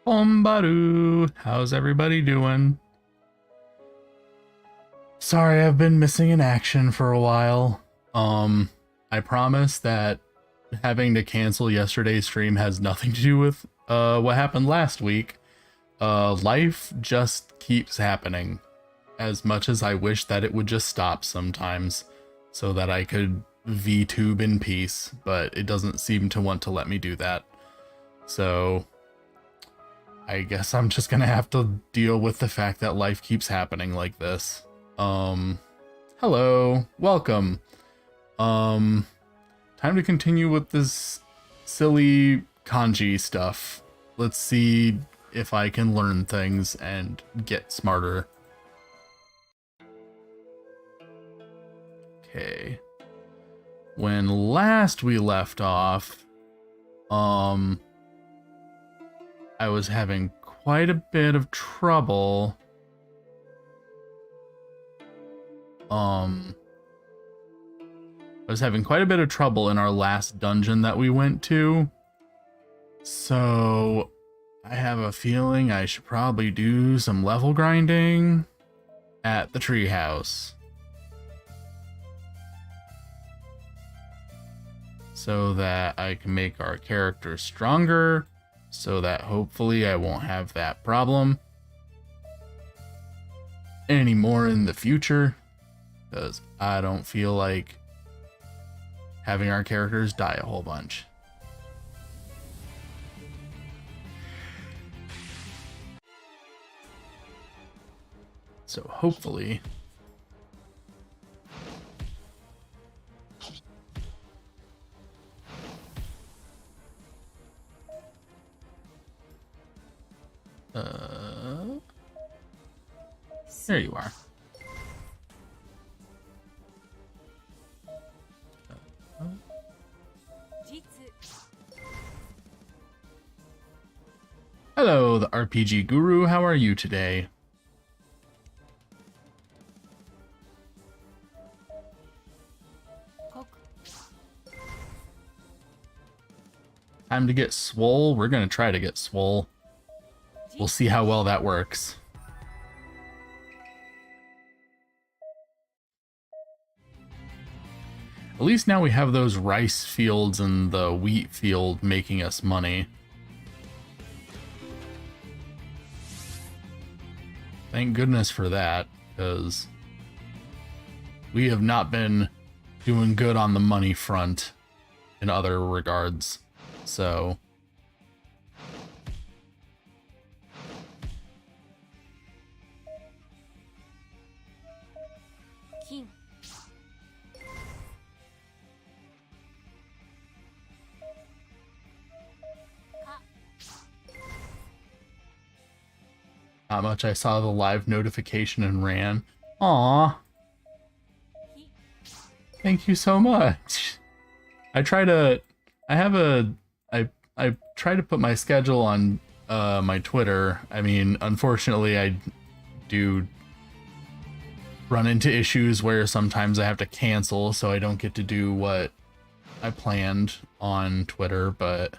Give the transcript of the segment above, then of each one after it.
Ombaru, how's everybody doing? Sorry, I've been missing in action for a while. I promise that having to cancel yesterday's stream has nothing to do with what happened last week. Life just keeps happening. As much as I wish that it would just stop sometimes so that I could VTube in peace, but it doesn't seem to want to let me do that. So I guess I'm just gonna have to deal with the fact that life keeps happening like this. Hello, welcome. Time to continue with this silly kanji stuff. Let's see if I can learn things and get smarter. Okay. When last we left off, I was having quite a bit of trouble. I was having quite a bit of trouble in our last dungeon that we went to. So I have a feeling I should probably do some level grinding at the treehouse, so that I can make our characters stronger, so that hopefully I won't have that problem anymore in the future, because I don't feel like having our characters die a whole bunch. So hopefully there you are. Hello, the RPG Guru. How are you today? Time to get swole. We're gonna try to get swole. We'll see how well that works. At least now we have those rice fields and the wheat field making us money. Thank goodness for that, because we have not been doing good on the money front in other regards. So not much. I saw the live notification and ran. Aw. Thank you so much. I try to put my schedule on my Twitter. I mean, unfortunately I do run into issues where sometimes I have to cancel, so I don't get to do what I planned on Twitter, but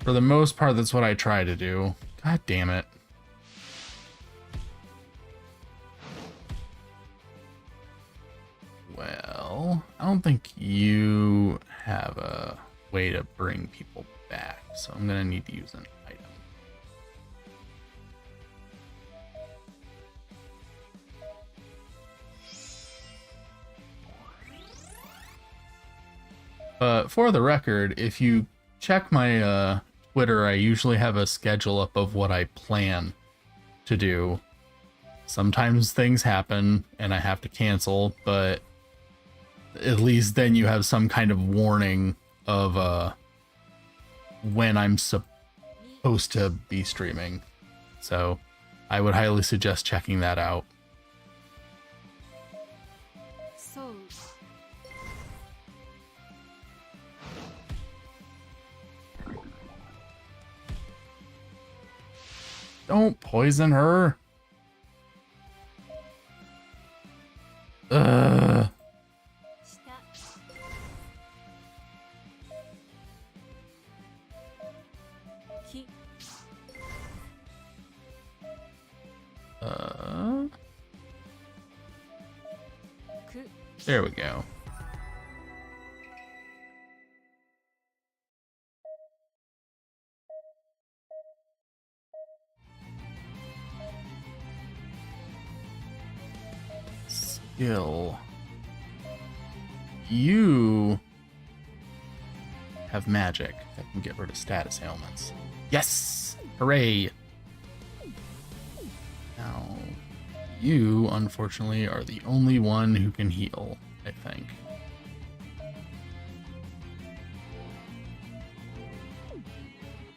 for the most part, that's what I try to do. God damn it. Well, I don't think you have a way to bring people back, so I'm gonna need to use an item. But for the record, if you check my Twitter, I usually have a schedule up of what I plan to do. Sometimes things happen and I have to cancel, but at least then you have some kind of warning of when I'm supposed to be streaming. So I would highly suggest checking that out. Don't poison her. Ugh. There we go. Skill. You have magic that can get rid of status ailments. Yes! Hooray! Now, you, unfortunately, are the only one who can heal, I think.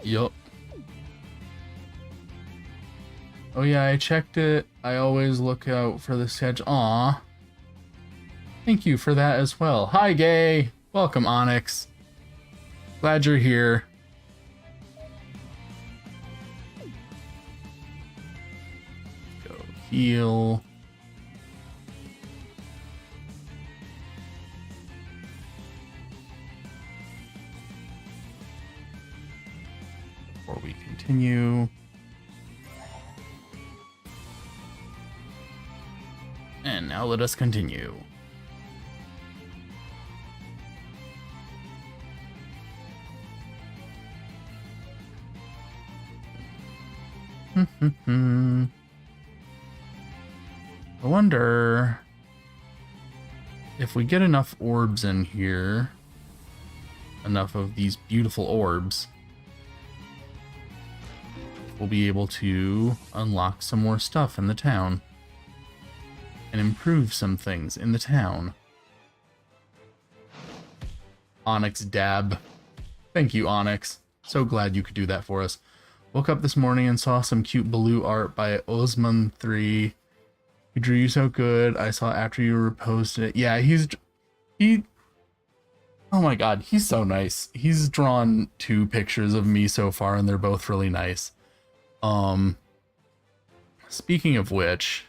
Yup. Oh yeah, I checked it. I always look out for the schedule. Aw. Thank you for that as well. Hi, Gay! Welcome, Onyx. Glad you're here. Go heal. Before we continue. And now let us continue. I wonder if we get enough orbs in here, enough of these beautiful orbs, we'll be able to unlock some more stuff in the town and improve some things in the town. Onyx Dab. Thank you, Onyx. So glad you could do that for us. Woke up this morning and saw some cute blue art by Osman 3. He drew you so good. I saw after you reposted it. Yeah, he oh my god, he's so nice. He's drawn 2 pictures of me so far and they're both really nice. Speaking of which,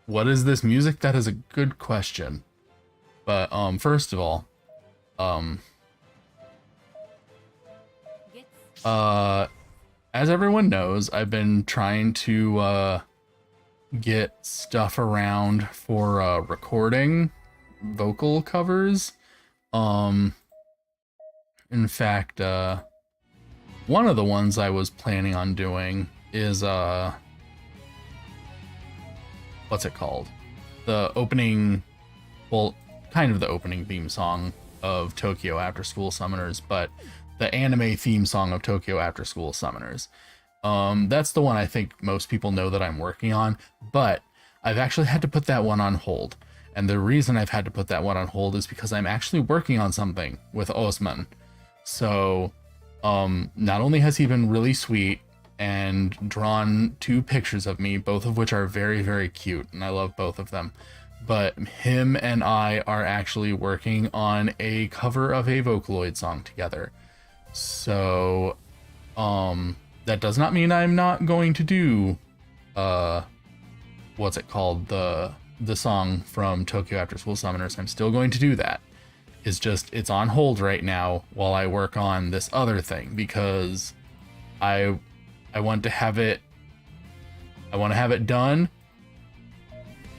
what is this music? That is a good question. But first of all, as everyone knows, I've been trying to get stuff around for recording vocal covers. In fact, one of the ones I was planning on doing is what's it called? The opening, well, kind of the opening theme song of Tokyo After School Summoners, but the anime theme song of Tokyo After School Summoners. That's the one I think most people know that I'm working on, but I've actually had to put that one on hold. And the reason I've had to put that one on hold is because I'm actually working on something with Osman. So, not only has he been really sweet and drawn 2 pictures of me, both of which are very, very cute, and I love both of them, but him and I are actually working on a cover of a Vocaloid song together. So, that does not mean I'm not going to do, what's it called? The song from Tokyo After School Summoners. I'm still going to do that. It's just, it's on hold right now while I work on this other thing, because I want to have it done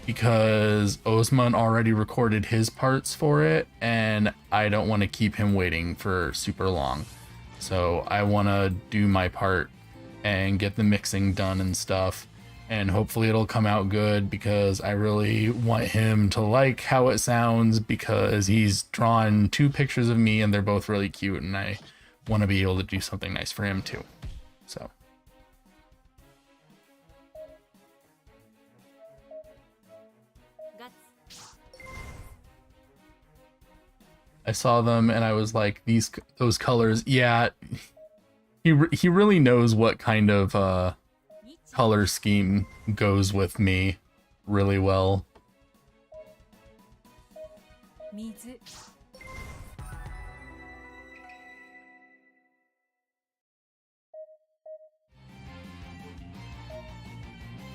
because Osman already recorded his parts for it, and I don't want to keep him waiting for super long. So I want to do my part and get the mixing done and stuff, and hopefully it'll come out good, because I really want him to like how it sounds, because he's drawn 2 pictures of me and they're both really cute, and I want to be able to do something nice for him too. So I saw them and I was like, those colors, yeah, he really knows what kind of color scheme goes with me really well.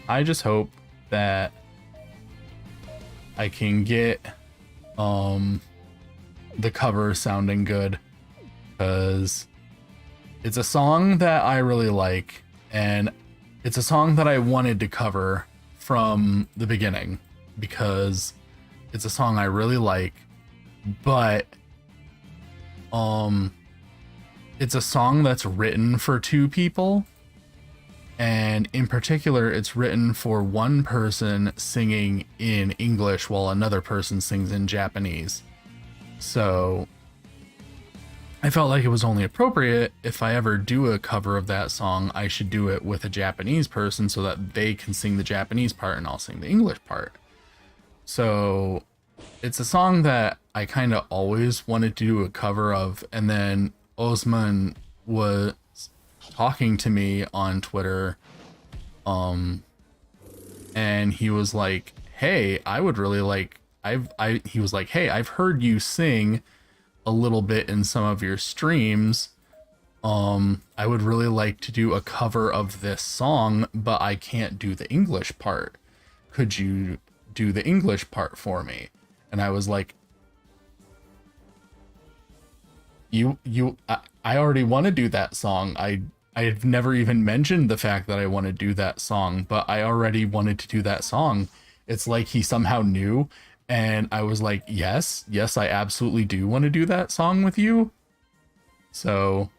I just hope that I can get the cover sounding good, because it's a song that I really like, and It's a song that I wanted to cover from the beginning because it's a song I really like, but it's a song that's written for two people, and in particular it's written for one person singing in English while another person sings in Japanese. So I felt like it was only appropriate if I ever do a cover of that song, I should do it with a Japanese person so that they can sing the Japanese part and I'll sing the English part. So it's a song that I kind of always wanted to do a cover of, and then Osman was talking to me on Twitter, and he was like, "Hey, I would really like." He was like, "Hey, I've heard you sing a little bit in some of your streams. I would really like to do a cover of this song, but I can't do the English part. Could you do the English part for me?" And I was like, I already want to do that song. I've never even mentioned the fact that I want to do that song, but I already wanted to do that song. It's like he somehow knew, and I was like, yes, I absolutely do want to do that song with you. So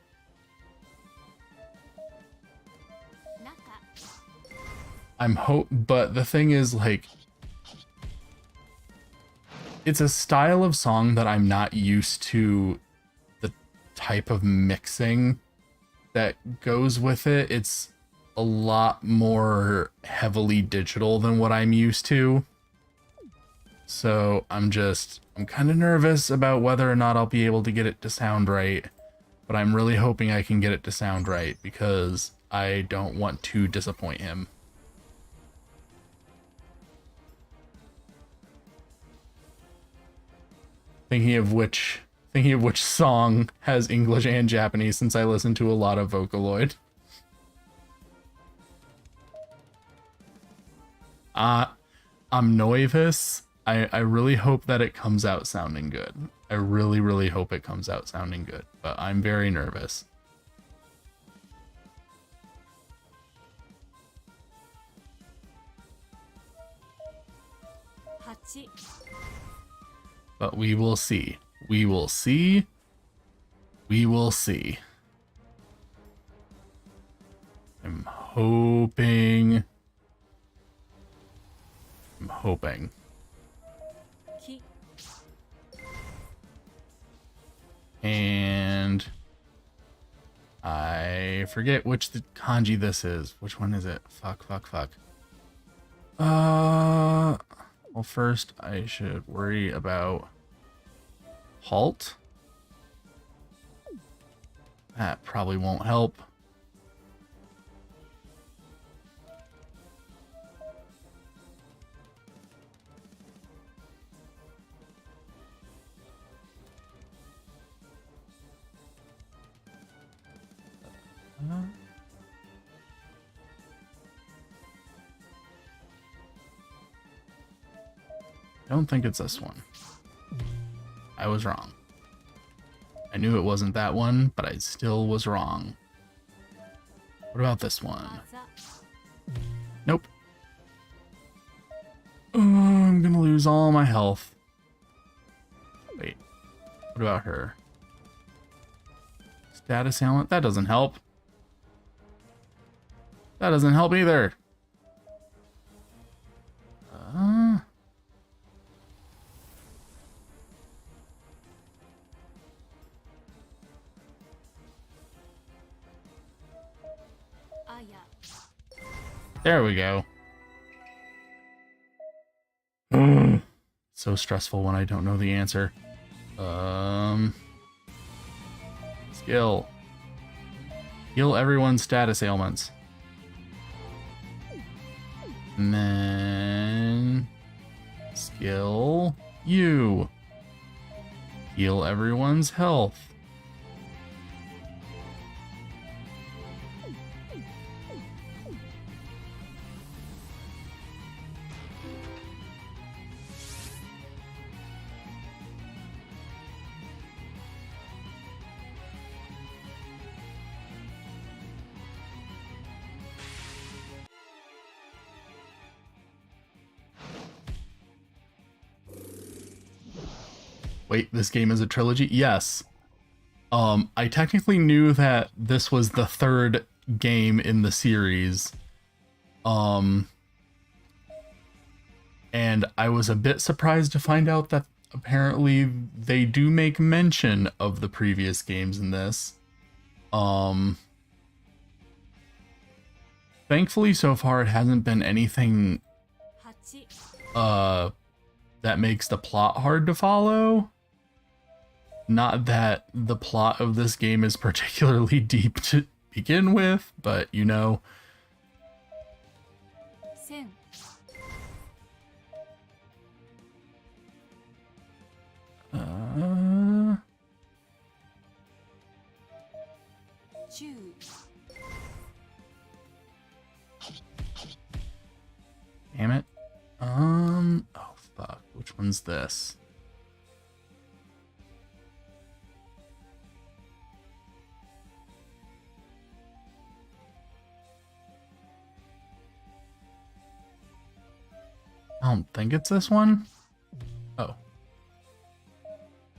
but the thing is, like, it's a style of song that I'm not used to, the type of mixing that goes with it. It's a lot more heavily digital than what I'm used to. So I'm kind of nervous about whether or not I'll be able to get it to sound right, but I'm really hoping I can get it to sound right because I don't want to disappoint him. Thinking of which song has English and Japanese, since I listen to a lot of Vocaloid. I'm nervous. I really hope that it comes out sounding good. I really, really hope it comes out sounding good, but I'm very nervous. But we will see. We will see. We will see. I'm hoping. And I forget which the kanji this is. Which one is it? Fuck. Well, first I should worry about halt. That probably won't help. I don't think it's this one. I was wrong. I knew it wasn't that one, but I still was wrong. What about this one? Nope. Oh, I'm gonna lose all my health. Wait. What about her? Status ailment? That doesn't help. That doesn't help either. There we go. So stressful when I don't know the answer. Skill. Heal everyone's status ailments. And then skill you. Heal everyone's health. Wait, this game is a trilogy? Yes. I technically knew that this was the third game in the series. And I was a bit surprised to find out that apparently they do make mention of the previous games in this. Thankfully, so far, it hasn't been anything that makes the plot hard to follow. Not that the plot of this game is particularly deep to begin with, but you know. Damn it. Oh fuck, which one's this? I don't think it's this one. Oh.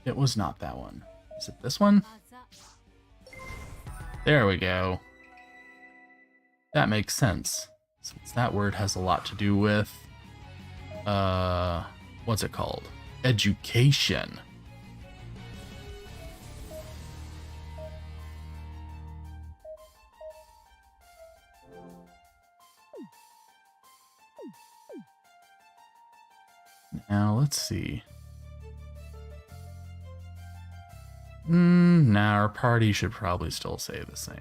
It was not that one. Is it this one? There we go. That makes sense, since that word has a lot to do with, what's it called? Education. Now, let's see. Nah, our party should probably still say the same.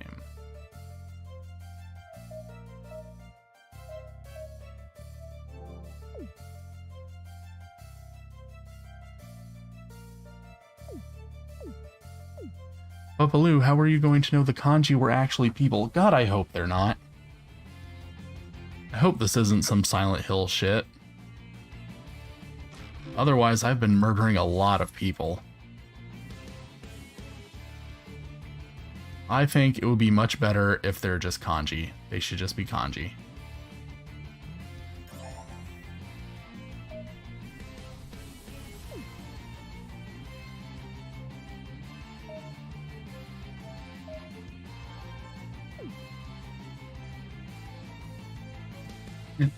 But Baloo, how are you going to know the kanji were actually people? God, I hope they're not. I hope this isn't some Silent Hill shit. Otherwise, I've been murdering a lot of people. I think it would be much better if they're just kanji. They should just be kanji.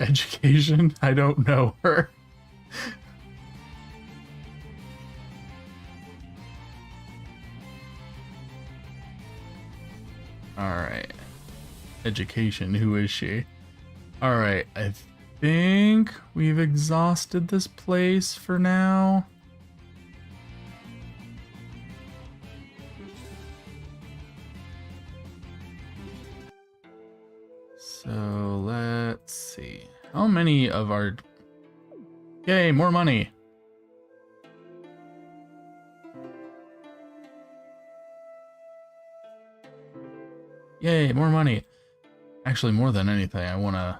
Education? I don't know her. Alright. Education, who is she? Alright, I think we've exhausted this place for now. So let's see. How many of our... Yay, more money! Yay, more money. Actually, more than anything, I want to...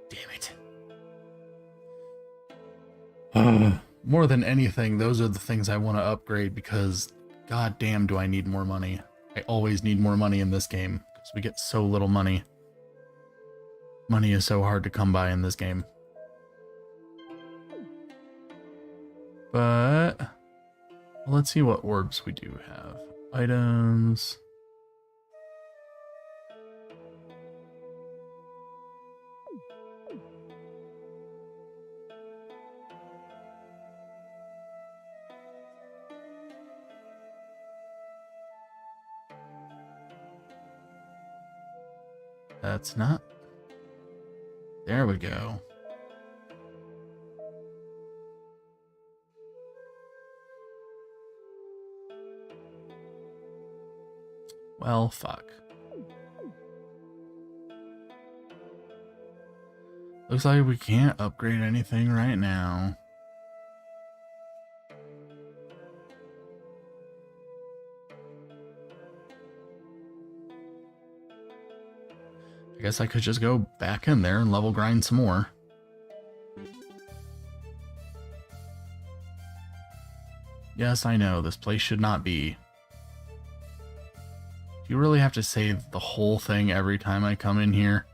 Damn it. More than anything, those are the things I want to upgrade because god damn do I need more money. I always need more money in this game because we get so little money. Money is so hard to come by in this game. But let's see what orbs we do have. Items. That's not. There we go. Well, fuck. Looks like we can't upgrade anything right now. I guess I could just go back in there and level grind some more. Yes, I know, this place should not be Do you really have to say the whole thing every time I come in here?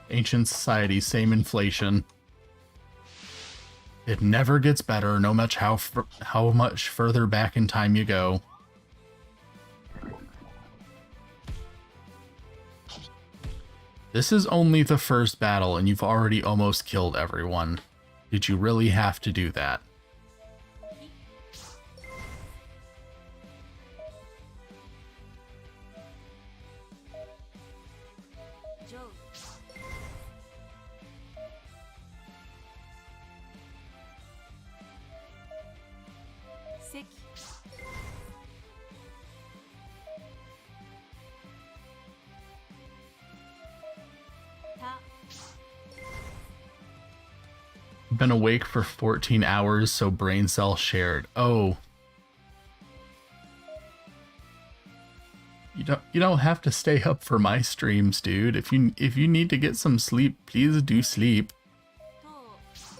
Ancient society, same inflation. It never gets better, no matter how much further back in time you go. This is only the first battle, and you've already almost killed everyone. Did you really have to do that? Been awake for 14 hours, so brain cell shared. Oh. You don't have to stay up for my streams, dude. If you need to get some sleep, please do sleep.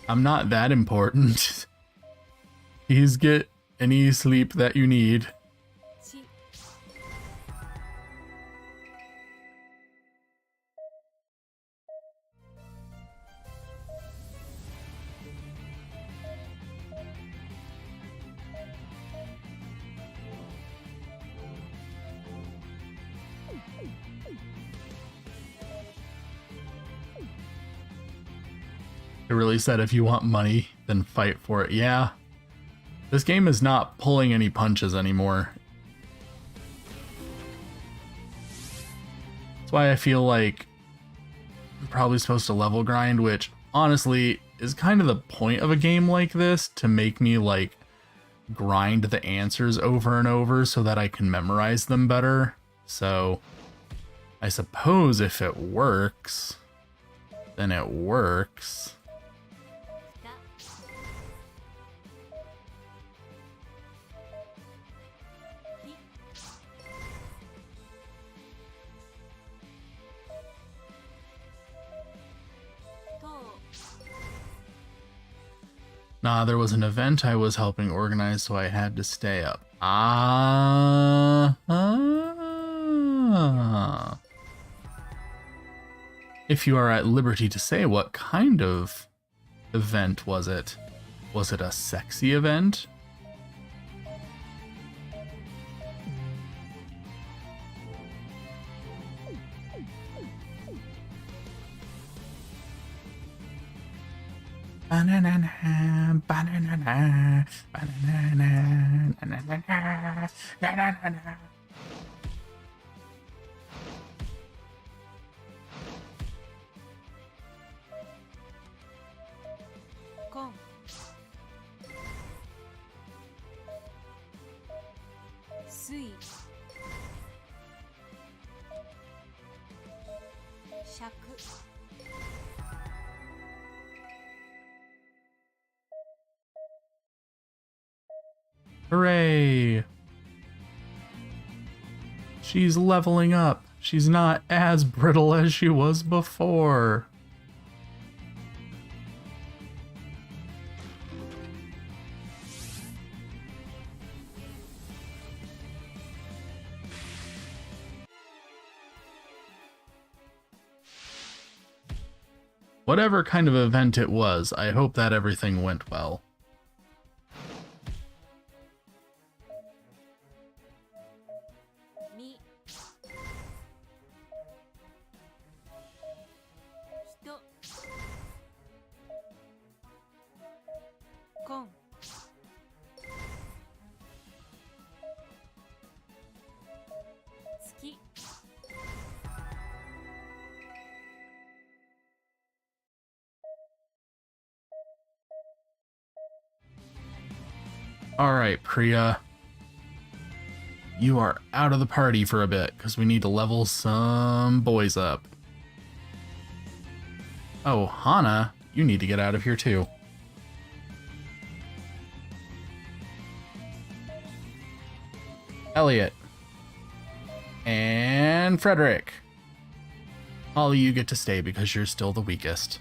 I'm not that important. Please get any sleep that you need. It really said if you want money, then fight for it. Yeah. This game is not pulling any punches anymore. That's why I feel like I'm probably supposed to level grind, which honestly is kind of the point of a game like this, to make me like grind the answers over and over so that I can memorize them better. So I suppose if it works, then it works. Nah, there was an event I was helping organize, so I had to stay up. If you are at liberty to say, what kind of event was it? Was it a sexy event? Banana, banana, banana, banana, banana. Con. Sui. Shaku. Hooray! She's leveling up. She's not as brittle as she was before. Whatever kind of event it was, I hope that everything went well. Mi. Hito. Con. Tsuki. Alright, Priya. You are out of the party for a bit, because we need to level some boys up. Oh, Hana, you need to get out of here too. Elliot. And Frederick. Holly, you get to stay because you're still the weakest.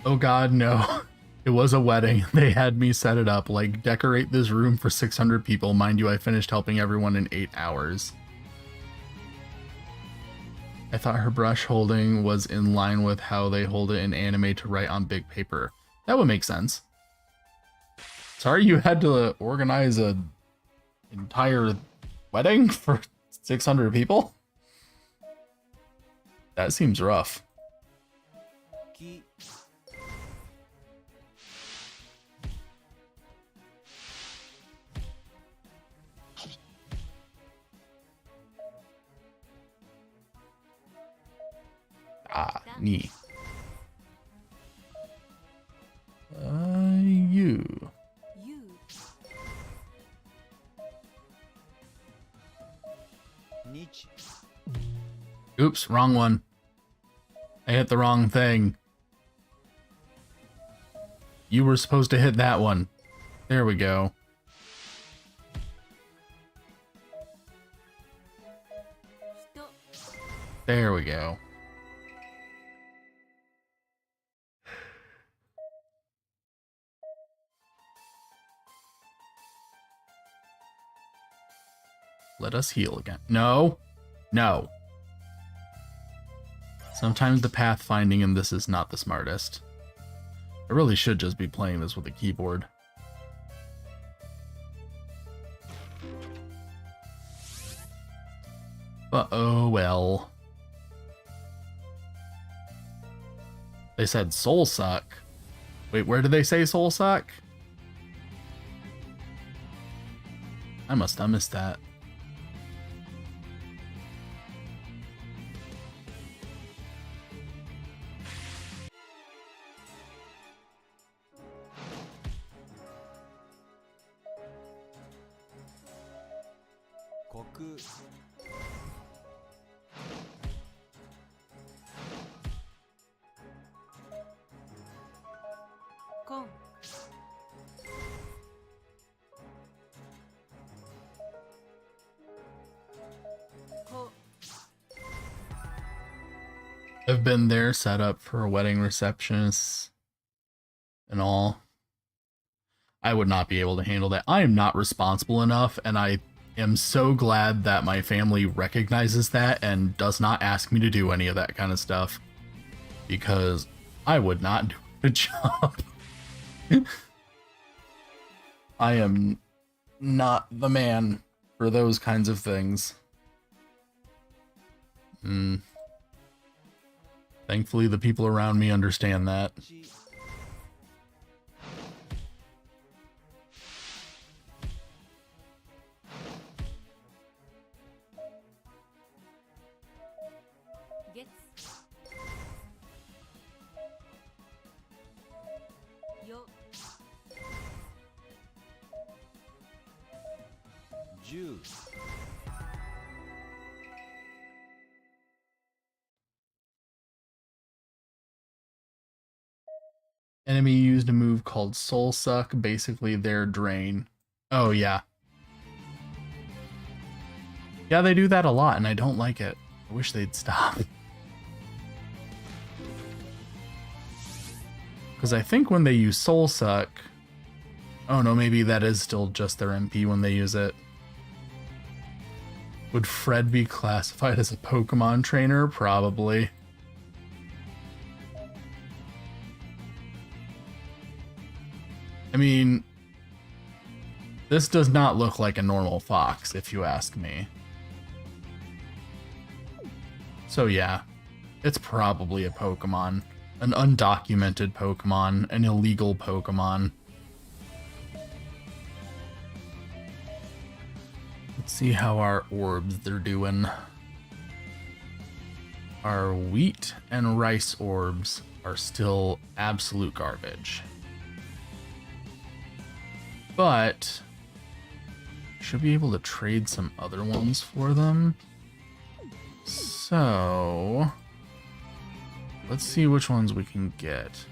Oh god, no. It was a wedding. They had me set it up, like, decorate this room for 600 people. Mind you, I finished helping everyone in 8 hours. I thought her brush holding was in line with how they hold it in anime to write on big paper. That would make sense. Sorry you had to organize a entire wedding for 600 people? That seems rough. Ah, knee. You. You. Oops, wrong one. I hit the wrong thing. You were supposed to hit that one. There we go. There we go. Let us heal again. No. No. Sometimes the pathfinding in this is not the smartest. I really should just be playing this with a keyboard. But oh well. They said soul suck. Wait, where did they say soul suck? I must have missed that. Kon. Ko. I've been there set up for a wedding receptionist and all. I would not be able to handle that. I am not responsible enough, and I am so glad that my family recognizes that and does not ask me to do any of that kind of stuff, because I would not do a job. I am not the man for those kinds of things. Thankfully, the people around me understand that. Gets. Yo. Juice. Enemy used a move called Soul Suck, basically their drain. Oh, yeah. Yeah, they do that a lot, and I don't like it. I wish they'd stop. Because I think when they use Soul Suck... Oh no, maybe that is still just their MP when they use it. Would Fred be classified as a Pokemon trainer? Probably. I mean, this does not look like a normal fox, if you ask me. So yeah, it's probably a Pokemon. An undocumented Pokemon, an illegal Pokemon. Let's see how our orbs they're doing. Our wheat and rice orbs are still absolute garbage. but should be able to trade some other ones for them. So let's see which ones we can get.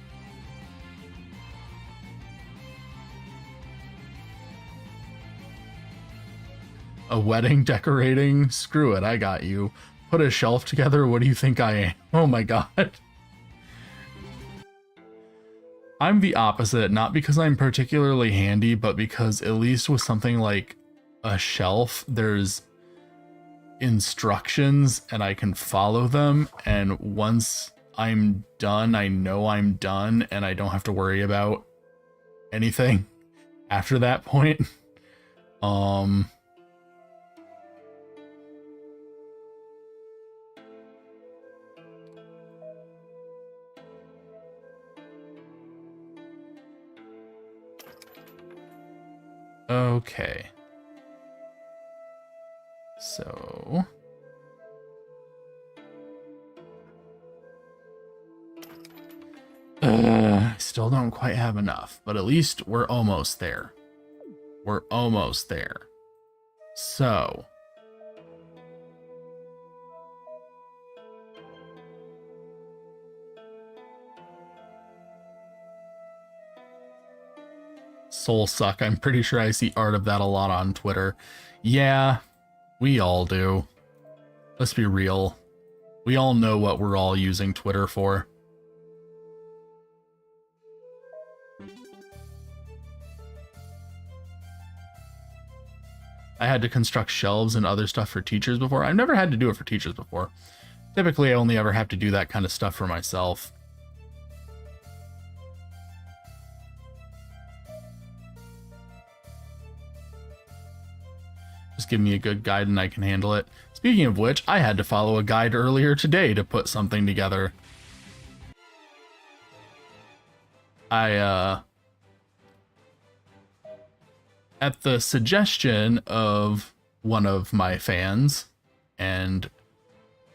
A wedding decorating? Screw it, I got you. Put a shelf together, what do you think I am? Oh my god. I'm the opposite, not because I'm particularly handy, but because at least with something like a shelf, there's instructions and I can follow them, and once I'm done, I know I'm done and I don't have to worry about anything after that point. Okay. So I still don't quite have enough, but at least we're almost there. We're almost there. So Soul Suck, I'm pretty sure I see art of that a lot on Twitter. Yeah, we all do. Let's be real. We all know what we're all using Twitter for. I had to construct shelves and other stuff for teachers before. I've never had to do it for teachers before. Typically, I only ever have to do that kind of stuff for myself. Just give me a good guide and I can handle it. Speaking of which, I had to follow a guide earlier today to put something together. At the suggestion of one of my fans, and,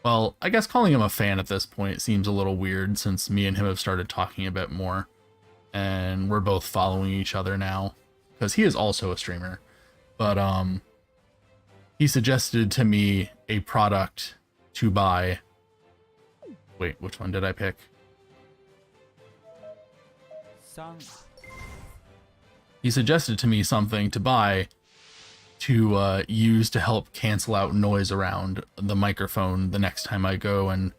well, I guess calling him a fan at this point seems a little weird since me and him have started talking a bit more, and we're both following each other now, because he is also a streamer, but, he suggested to me a product to buy. Wait, which one did I pick? He suggested to me something to buy to use to help cancel out noise around the microphone the next time I go and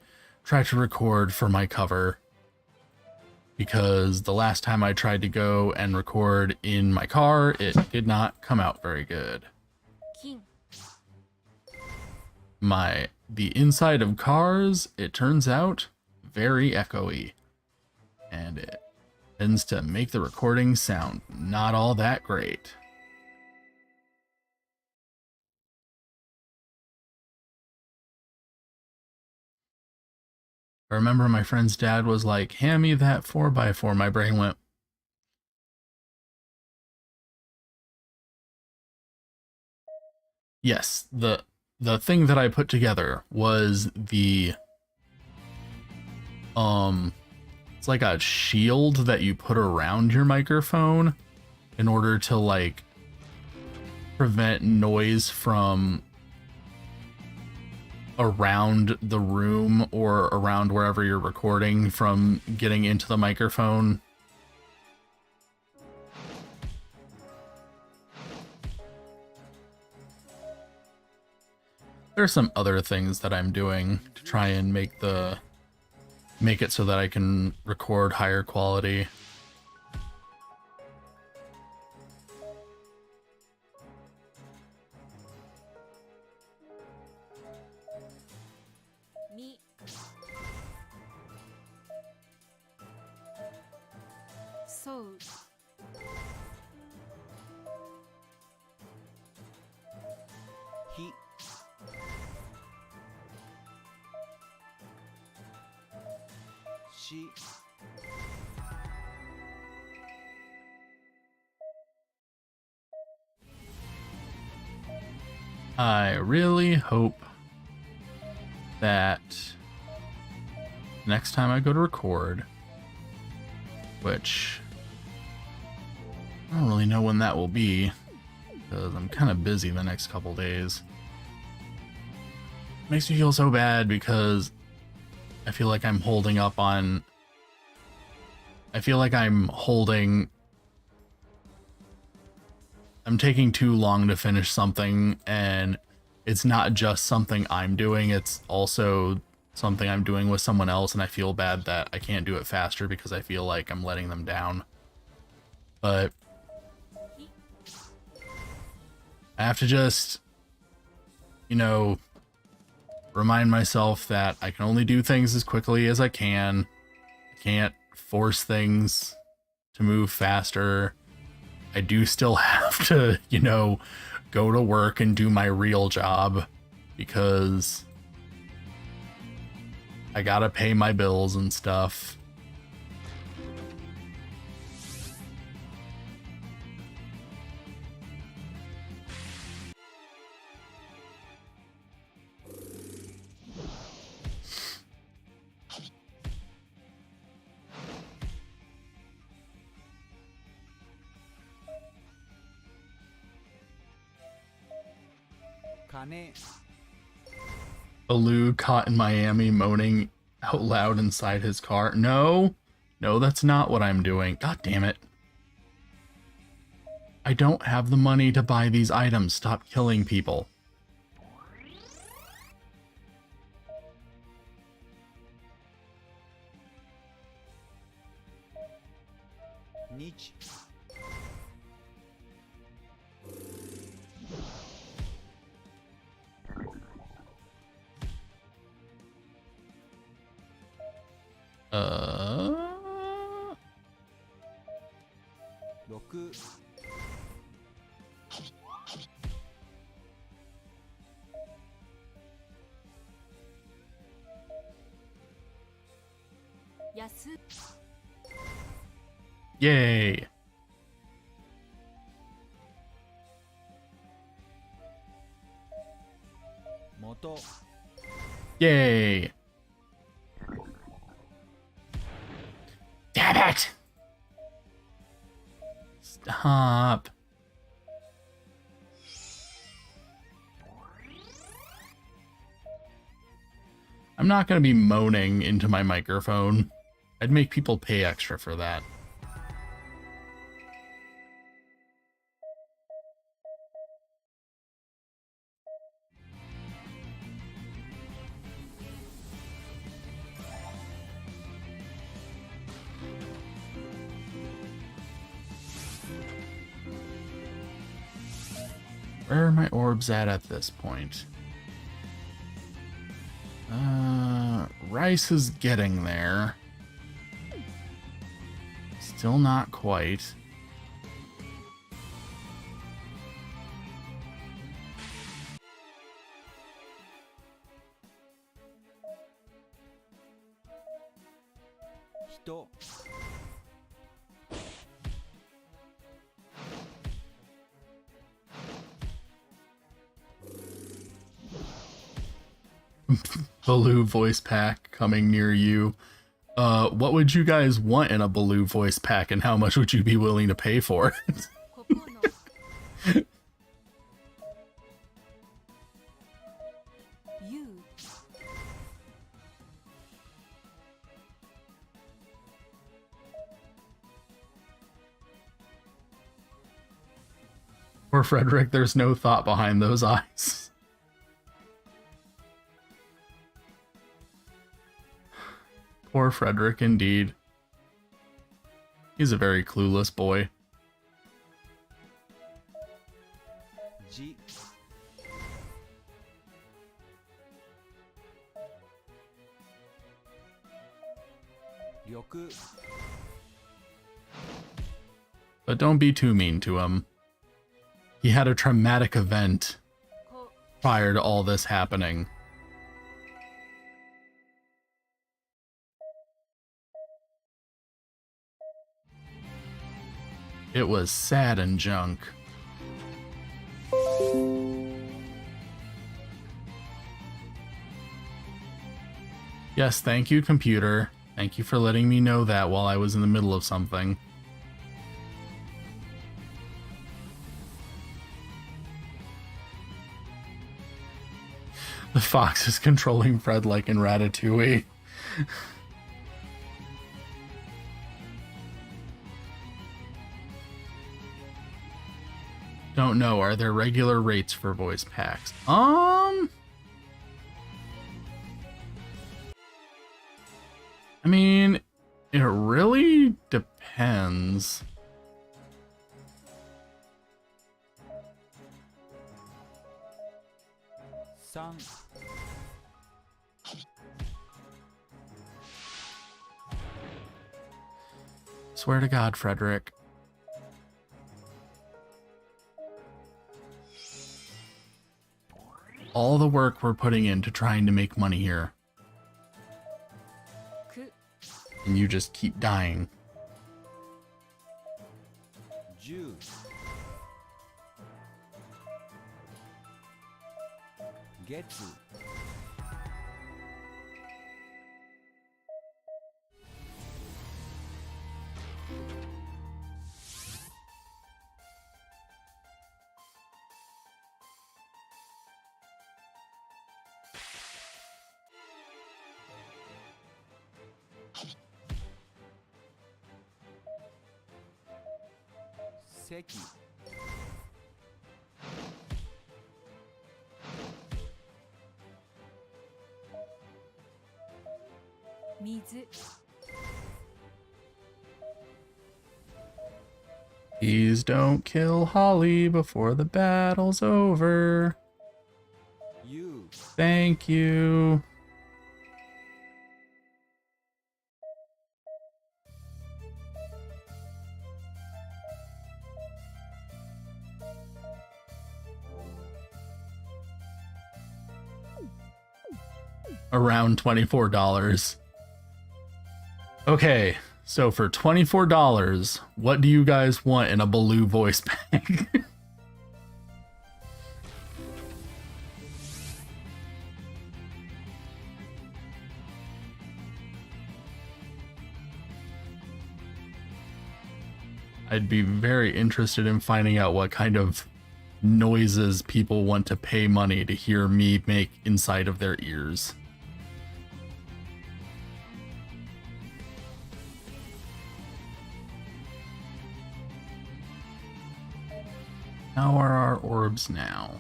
try to record for my cover. Because the last time I tried to go and record in my car, it did not come out very good. King. The inside of cars, it turns out, very echoey. And it tends to make the recording sound not all that great. I remember my friend's dad was like, hand me that 4x4. My brain went, yes, the thing that I put together was the, it's like a shield that you put around your microphone in order to, like, prevent noise from around the room or around wherever you're recording from getting into the microphone. There's some other things that I'm doing to try and make it so that I can record higher quality. Mi. So. He. She. I really hope that next time I go to record, which I don't really know when that will be, because I'm kind of busy the next couple days. Makes me feel so bad because I feel like I'm holding up on... I feel like I'm taking too long to finish something, and it's not just something I'm doing, it's also something I'm doing with someone else, and I feel bad that I can't do it faster because I feel like I'm letting them down. But I have to just, you know, remind myself that I can only do things as quickly as I can. I can't force things to move faster. I do still have to, you know, go to work and do my real job because I gotta pay my bills and stuff. Kane. Baloo caught in Miami moaning out loud inside his car. No, that's not what I'm doing. God damn it. I don't have the money to buy these items. Stop killing people. Nichi. Roku. Yasu. Yay. Moto. Yay. Damn it. Stop. I'm not going to be moaning into my microphone. I'd make people pay extra for that. Where are my orbs at this point? Rice is getting there. Still not quite. Hito. Baloo voice pack coming near you. What would you guys want in a Baloo voice pack, and how much would you be willing to pay for it? 9 You. Poor Frederick, there's no thought behind those eyes. Poor Frederick, indeed. He's a very clueless boy. Ji. Ryoku. But don't be too mean to him. He had a traumatic event こ prior to all this happening. It was sad and junk. Yes, thank you, computer. Thank you for letting me know that while I was in the middle of something. The fox is controlling Fred like in Ratatouille. Don't know. Are there regular rates for voice packs? I mean, it really depends. San. Swear to God, Frederick. All the work we're putting into trying to make money here. And you just keep dying. 10 月 席 水 Please don't kill Holly before the battle's over. 湯 Thank you. Around $24. Okay, so for $24, what do you guys want in a Baloo voice pack? I'd be very interested in finding out what kind of noises people want to pay money to hear me make inside of their ears. How are our orbs now?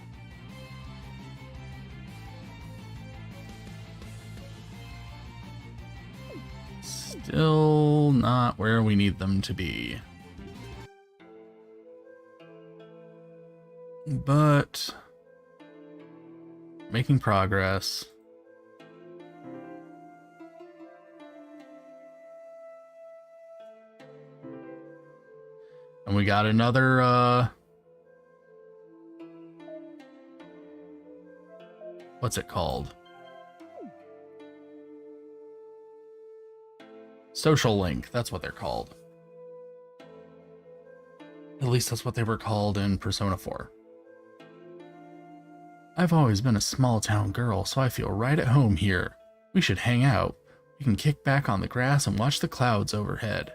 Still not where we need them to be. But making progress. And we got another what's it called? Social link, that's what they're called. At least that's what they were called in Persona 4. I've always been a small town girl, so I feel right at home here. We should hang out. We can kick back on the grass and watch the clouds overhead.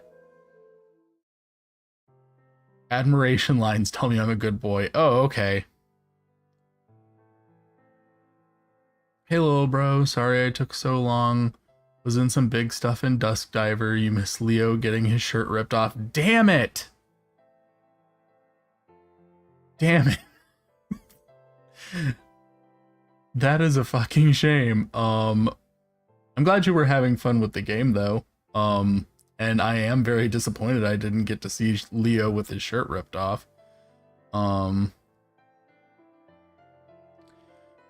Admiration lines tell me I'm a good boy. Oh, okay. Hey, little bro. Sorry I took so long. Was in some big stuff in Dusk Diver. You miss Leo getting his shirt ripped off. Damn it! Damn it. That is a fucking shame. I'm glad you were having fun with the game, though. And I am very disappointed I didn't get to see Leo with his shirt ripped off.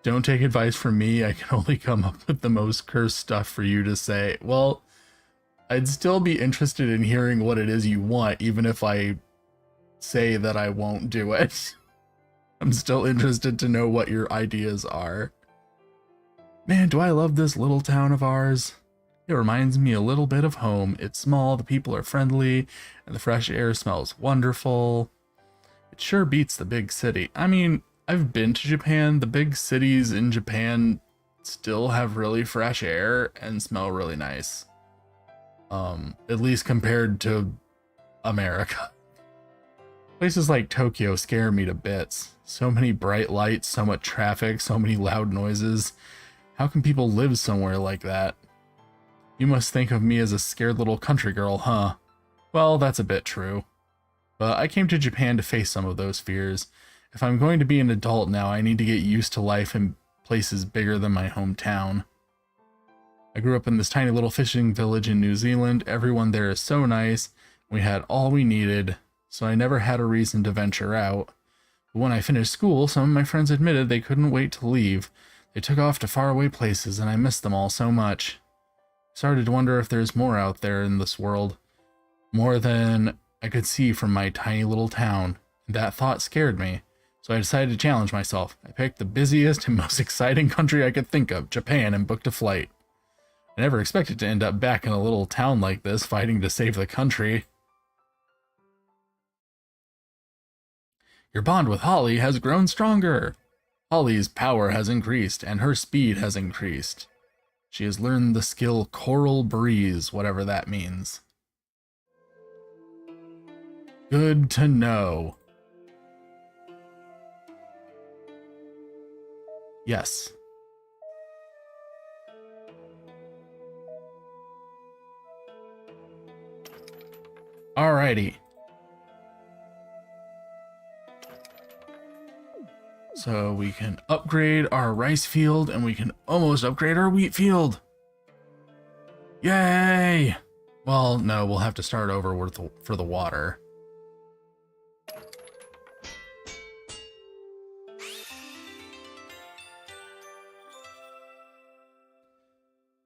Don't take advice from me. I can only come up with the most cursed stuff for you to say. Well, I'd still be interested in hearing what it is you want, even if I say that I won't do it. I'm still interested to know what your ideas are. Man, do I love this little town of ours. It reminds me a little bit of home. It's small, the people are friendly, and the fresh air smells wonderful. It sure beats the big city. I mean, I've been to Japan. The big cities in Japan still have really fresh air and smell really nice. At least compared to America. Places like Tokyo scare me to bits. So many bright lights, so much traffic, so many loud noises. How can people live somewhere like that? You must think of me as a scared little country girl, huh? Well, that's a bit true. But I came to Japan to face some of those fears. If I'm going to be an adult now, I need to get used to life in places bigger than my hometown. I grew up in this tiny little fishing village in New Zealand. Everyone there is so nice. We had all we needed, so I never had a reason to venture out. But when I finished school, some of my friends admitted they couldn't wait to leave. They took off to faraway places, and I missed them all so much. I started to wonder if there's more out there in this world. More than I could see from my tiny little town. That thought scared me, so I decided to challenge myself. I picked the busiest and most exciting country I could think of, Japan, and booked a flight. I never expected to end up back in a little town like this, fighting to save the country. Your bond with Holly has grown stronger. Holly's power has increased, and her speed has increased. She has learned the skill Coral Breeze, whatever that means. Good to know. Yes. Alrighty. So we can upgrade our rice field, and we can almost upgrade our wheat field. Yay! Well, no, we'll have to start over for the water.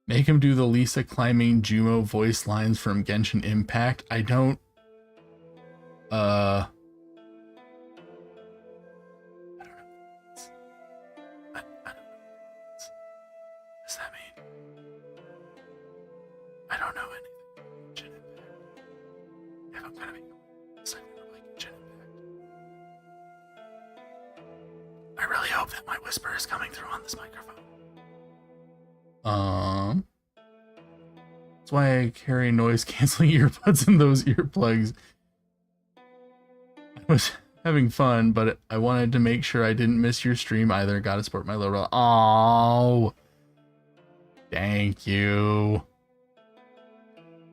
Make him do the Lisa climbing Jumo voice lines from Genshin Impact. I don't... I don't know. I don't know. What does that mean? I don't know anything about Genshin Impact. If I'm gonna be something like Genshin Impact. I really hope that my whisper is coming through on this microphone. That's why I carry noise canceling earbuds in those earplugs. I was having fun, but I wanted to make sure I didn't miss your stream either. Gotta support my little. Oh, thank you.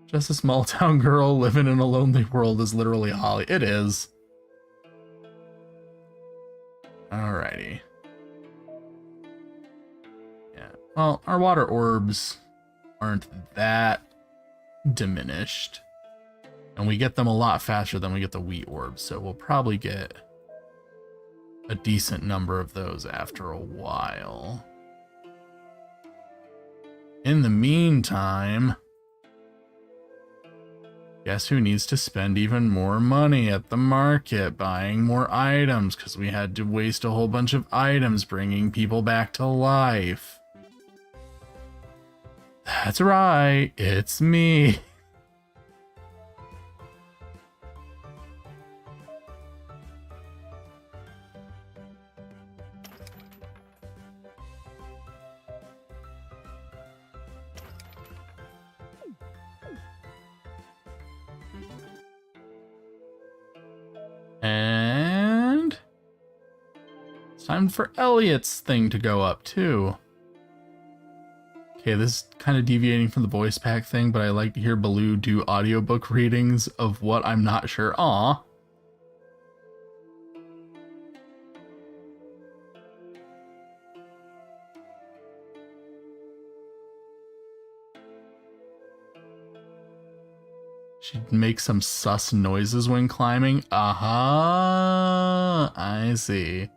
Just a small town girl living in a lonely world is literally Holly. It is. Alrighty. Yeah. Well, our water orbs aren't that diminished. And we get them a lot faster than we get the wheat orbs, so we'll probably get a decent number of those after a while. In the meantime, guess who needs to spend even more money at the market buying more items, because we had to waste a whole bunch of items bringing people back to life. That's right, it's me. And it's time for Elliot's thing to go up too. Okay, this is kind of deviating from the voice pack thing, but I like to hear Baloo do audiobook readings of what I'm not sure. Aw. She makes some sus noises when climbing. Uh-huh. I see.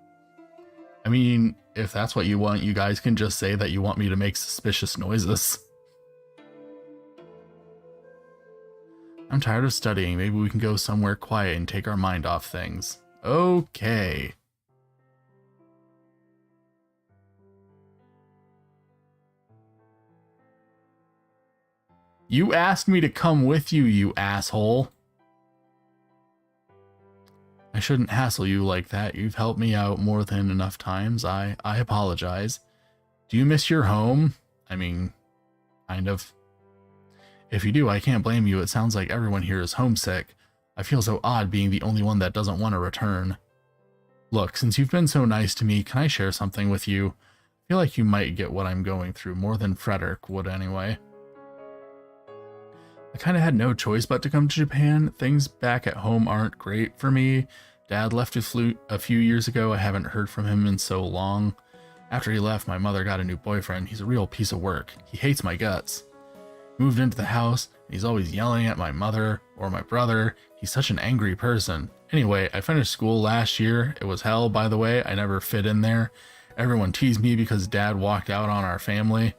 I mean, if that's what you want, you guys can just say that you want me to make suspicious noises. I'm tired of studying. Maybe we can go somewhere quiet and take our mind off things. Okay. You asked me to come with you, you asshole. I shouldn't hassle you like that. You've helped me out more than enough times. I apologize. Do you miss your home? I mean, kind of. If you do, I can't blame you. It sounds like everyone here is homesick. I feel so odd being the only one that doesn't want to return. Look, since you've been so nice to me, can I share something with you? I feel like you might get what I'm going through more than Frederick would anyway. I kind of had no choice but to come to Japan. Things back at home aren't great for me. Dad left a few years ago. I haven't heard from him in so long. After he left, my mother got a new boyfriend. He's a real piece of work. He hates my guts. Moved into the house, and he's always yelling at my mother or my brother. He's such an angry person. Anyway, I finished school last year. It was hell, by the way. I never fit in there. Everyone teased me because Dad walked out on our family.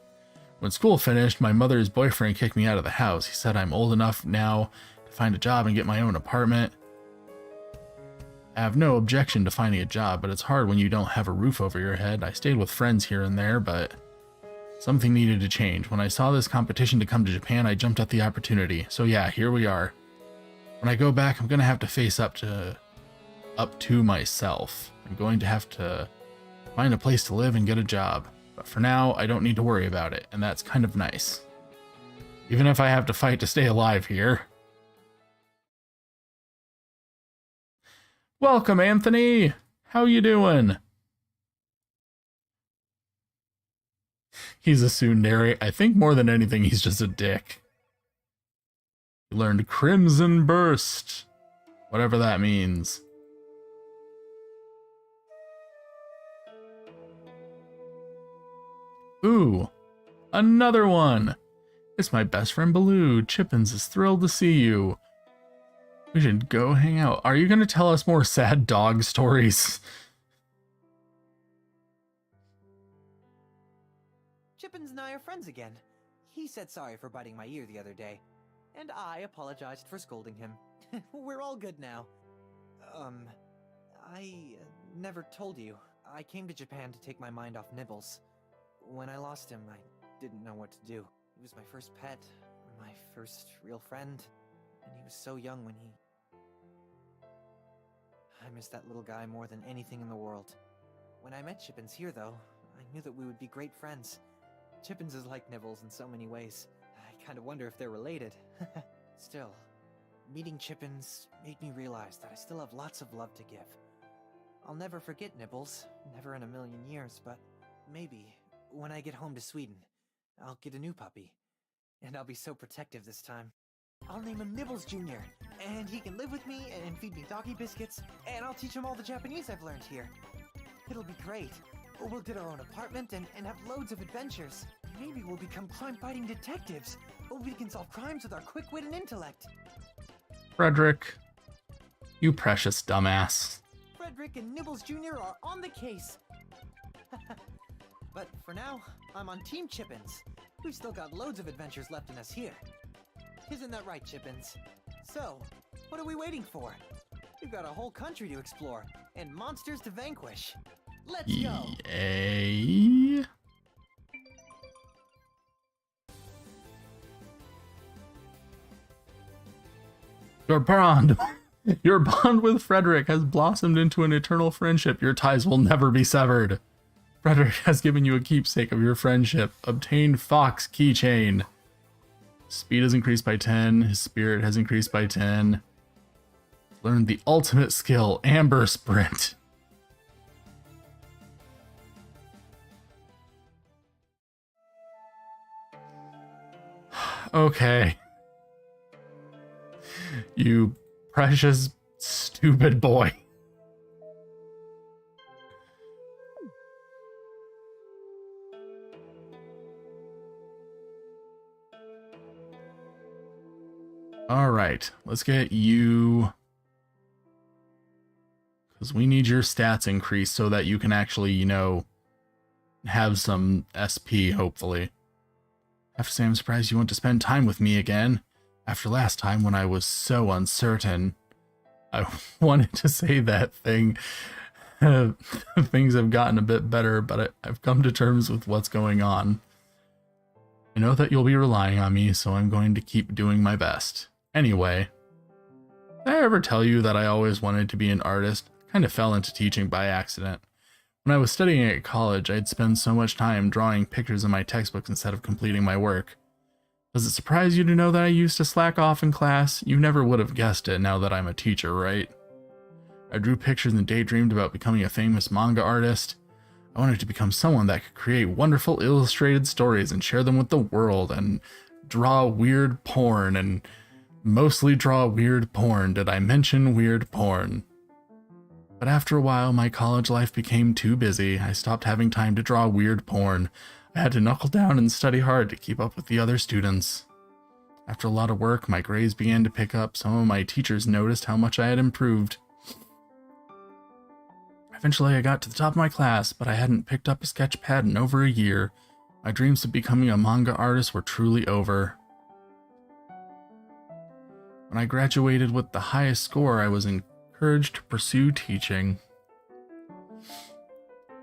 When school finished, my mother's boyfriend kicked me out of the house. He said I'm old enough now to find a job and get my own apartment. I have no objection to finding a job, but it's hard when you don't have a roof over your head. I stayed with friends here and there, but something needed to change. When I saw this competition to come to Japan, I jumped at the opportunity. So yeah, here we are. When I go back, I'm going to have to face up to myself. I'm going to have to find a place to live and get a job. But for now, I don't need to worry about it, and that's kind of nice. Even if I have to fight to stay alive here. Welcome, Anthony! How you doing? He's a tsundere. I think more than anything, he's just a dick. He learned Crimson Burst. Whatever that means. Ooh, another one. It's my best friend Baloo. Chippins is thrilled to see you. We should go hang out. Are you going to tell us more sad dog stories? Chippins and I are friends again. He said sorry for biting my ear the other day, and I apologized for scolding him. We're all good now. I never told you. I came to Japan to take my mind off Nibbles. When I lost him, I didn't know what to do. He was my first pet, my first real friend, and he was so young when he... I miss that little guy more than anything in the world. When I met Chippins here, though, I knew that we would be great friends. Chippins is like Nibbles in so many ways. I kind of wonder if they're related. Still, meeting Chippins made me realize that I still have lots of love to give. I'll never forget Nibbles, never in a million years, but maybe when I get home to Sweden, I'll get a new puppy. And I'll be so protective this time. I'll name him Nibbles Jr., and he can live with me and feed me doggy biscuits, and I'll teach him all the Japanese I've learned here. It'll be great. We'll get our own apartment and have loads of adventures. Maybe we'll become crime-fighting detectives. We can solve crimes with our quick wit and intellect. Frederick, you precious dumbass. Frederick and Nibbles Jr. are on the case. But for now, I'm on Team Chippins. We've still got loads of adventures left in us here. Isn't that right, Chippins? So, what are we waiting for? We've got a whole country to explore, and monsters to vanquish. Let's go! Yay! Your bond with Frederick has blossomed into an eternal friendship. Your ties will never be severed. Frederick has given you a keepsake of your friendship. Obtain Fox keychain. Speed has increased by 10. His spirit has increased by 10. Learn the ultimate skill, Amber Sprint. Okay. You precious, stupid boy. Alright, let's get you... because we need your stats increased so that you can actually, you know, have some SP, hopefully. I have to say I'm surprised you want to spend time with me again. After last time when I was so uncertain. I wanted to say that thing. Things have gotten a bit better, but I've come to terms with what's going on. I know that you'll be relying on me, so I'm going to keep doing my best. Anyway, did I ever tell you that I always wanted to be an artist? I kind of fell into teaching by accident. When I was studying at college, I'd spend so much time drawing pictures in my textbooks instead of completing my work. Does it surprise you to know that I used to slack off in class? You never would have guessed it now that I'm a teacher, right? I drew pictures and daydreamed about becoming a famous manga artist. I wanted to become someone that could create wonderful illustrated stories and share them with the world, and draw weird porn, and mostly draw weird porn. Did I mention weird porn? But after a while, my college life became too busy. I stopped having time to draw weird porn. I had to knuckle down and study hard to keep up with the other students. After a lot of work, my grades began to pick up. Some of my teachers noticed how much I had improved. Eventually, I got to the top of my class, but I hadn't picked up a sketch pad in over a year. My dreams of becoming a manga artist were truly over. When I graduated with the highest score, I was encouraged to pursue teaching.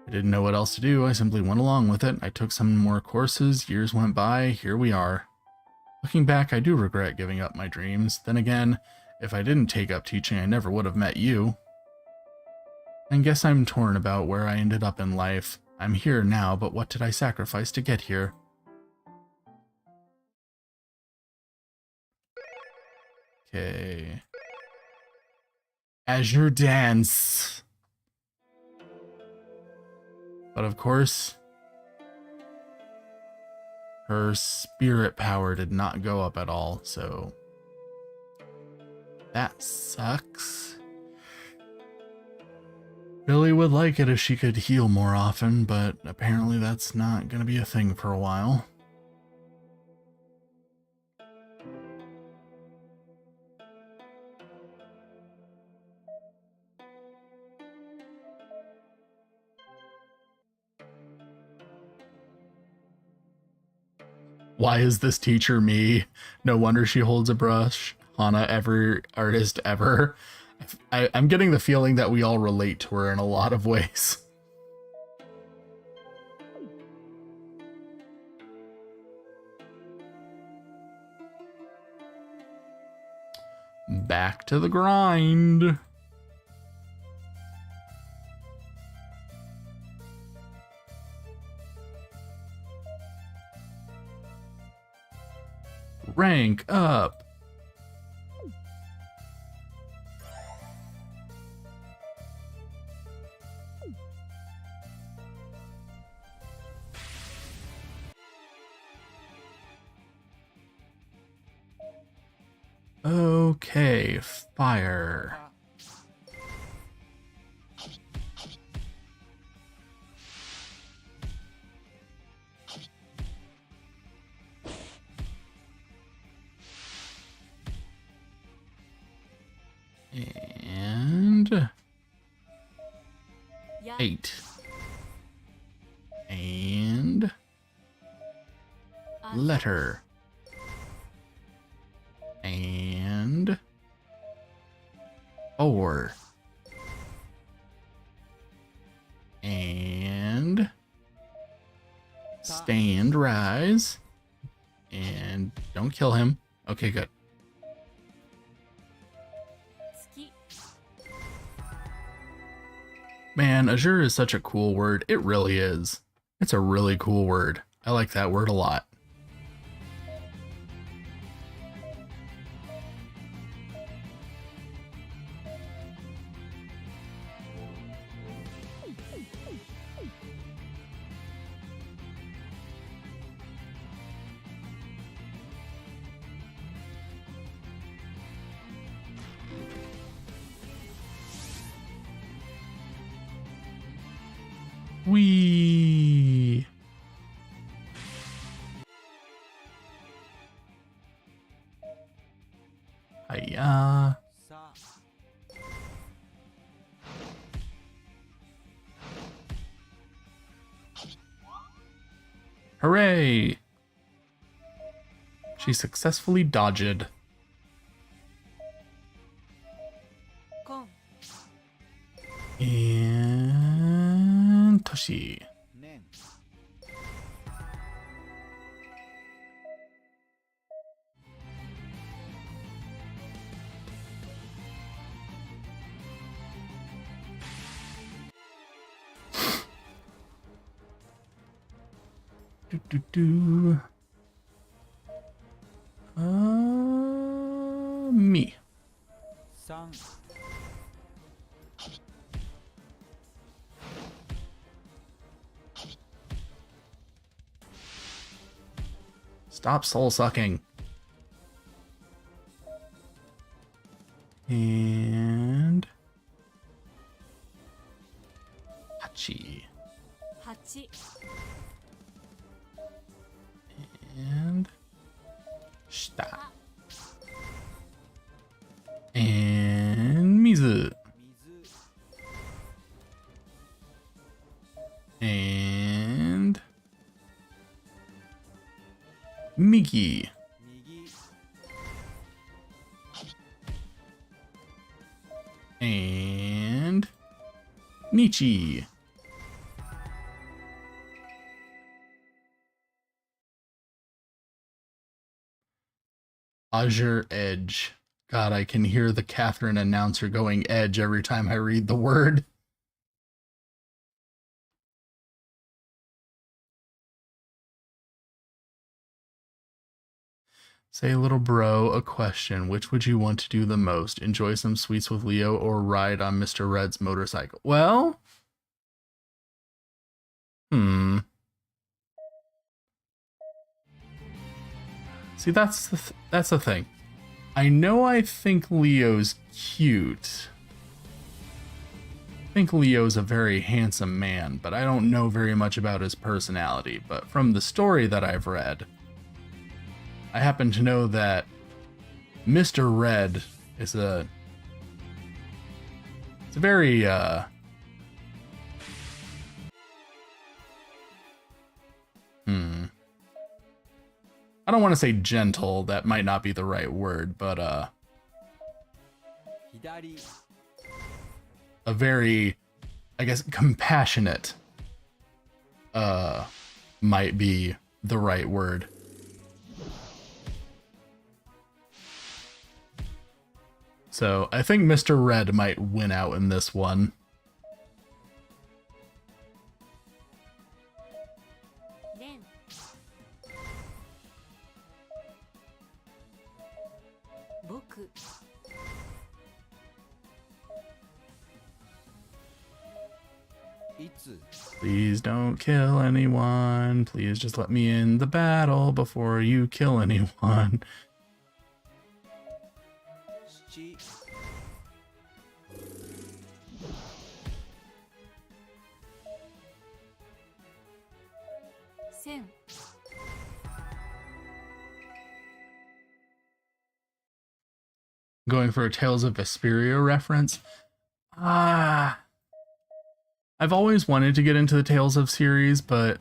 I didn't know what else to do. I simply went along with it. I took some more courses. Years went by. Here we are. Looking back, I do regret giving up my dreams. Then again, if I didn't take up teaching, I never would have met you. I guess I'm torn about where I ended up in life. I'm here now, but what did I sacrifice to get here? Okay. Azure Dance. But of course, her spirit power did not go up at all, so that sucks. Billy would like it if she could heal more often, but apparently that's not going to be a thing for a while. Why is this teacher me? No wonder she holds a brush. Hana, every artist ever. I'm getting the feeling that we all relate to her in a lot of ways. Back to the grind. Rank up. Okay, fire. And 8. And letter. And 4. And stand, rise. And don't kill him. Okay, good. Man, Azure is such a cool word. It really is. It's a really cool word. I like that word a lot. Wee. Hiya. Hooray! She successfully dodged. And Toshi. Me. Stop soul sucking. And Hachi. 8 And Shita. And Mizu. 水 And Miki. 右 And Nichi. Azure Edge. God, I can hear the Catherine announcer going edge every time I read the word. Say, little bro, a question. Which would you want to do the most? Enjoy some sweets with Leo or ride on Mr. Red's motorcycle? Well, See, that's the thing. I know I think Leo's cute. I think Leo's a very handsome man, but I don't know very much about his personality. But from the story that I've read, I happen to know that Mr. Red is a very I don't want to say gentle, that might not be the right word, but 左 a very, I guess, compassionate might be the right word. So I think Mr. Red might win out in this one. レン僕 いつ Please don't kill anyone. Please just let me in the battle before you kill anyone. 7 1000 Going for a Tales of Vesperia reference. I've always wanted to get into the Tales of series, but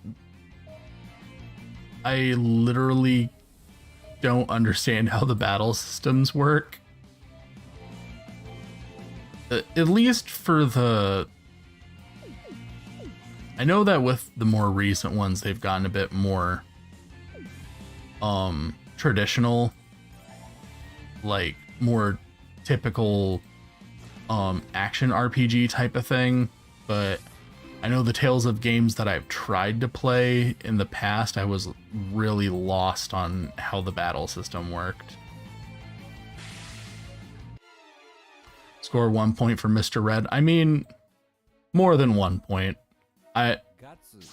I literally don't understand how the battle systems work. At least for the... I know that with the more recent ones, they've gotten a bit more traditional, like more typical action RPG type of thing, but I know the Tales of games that I've tried to play in the past, I was really lost on how the battle system worked. Score 1 point for Mr. Red. I mean, more than 1 point. I ガツ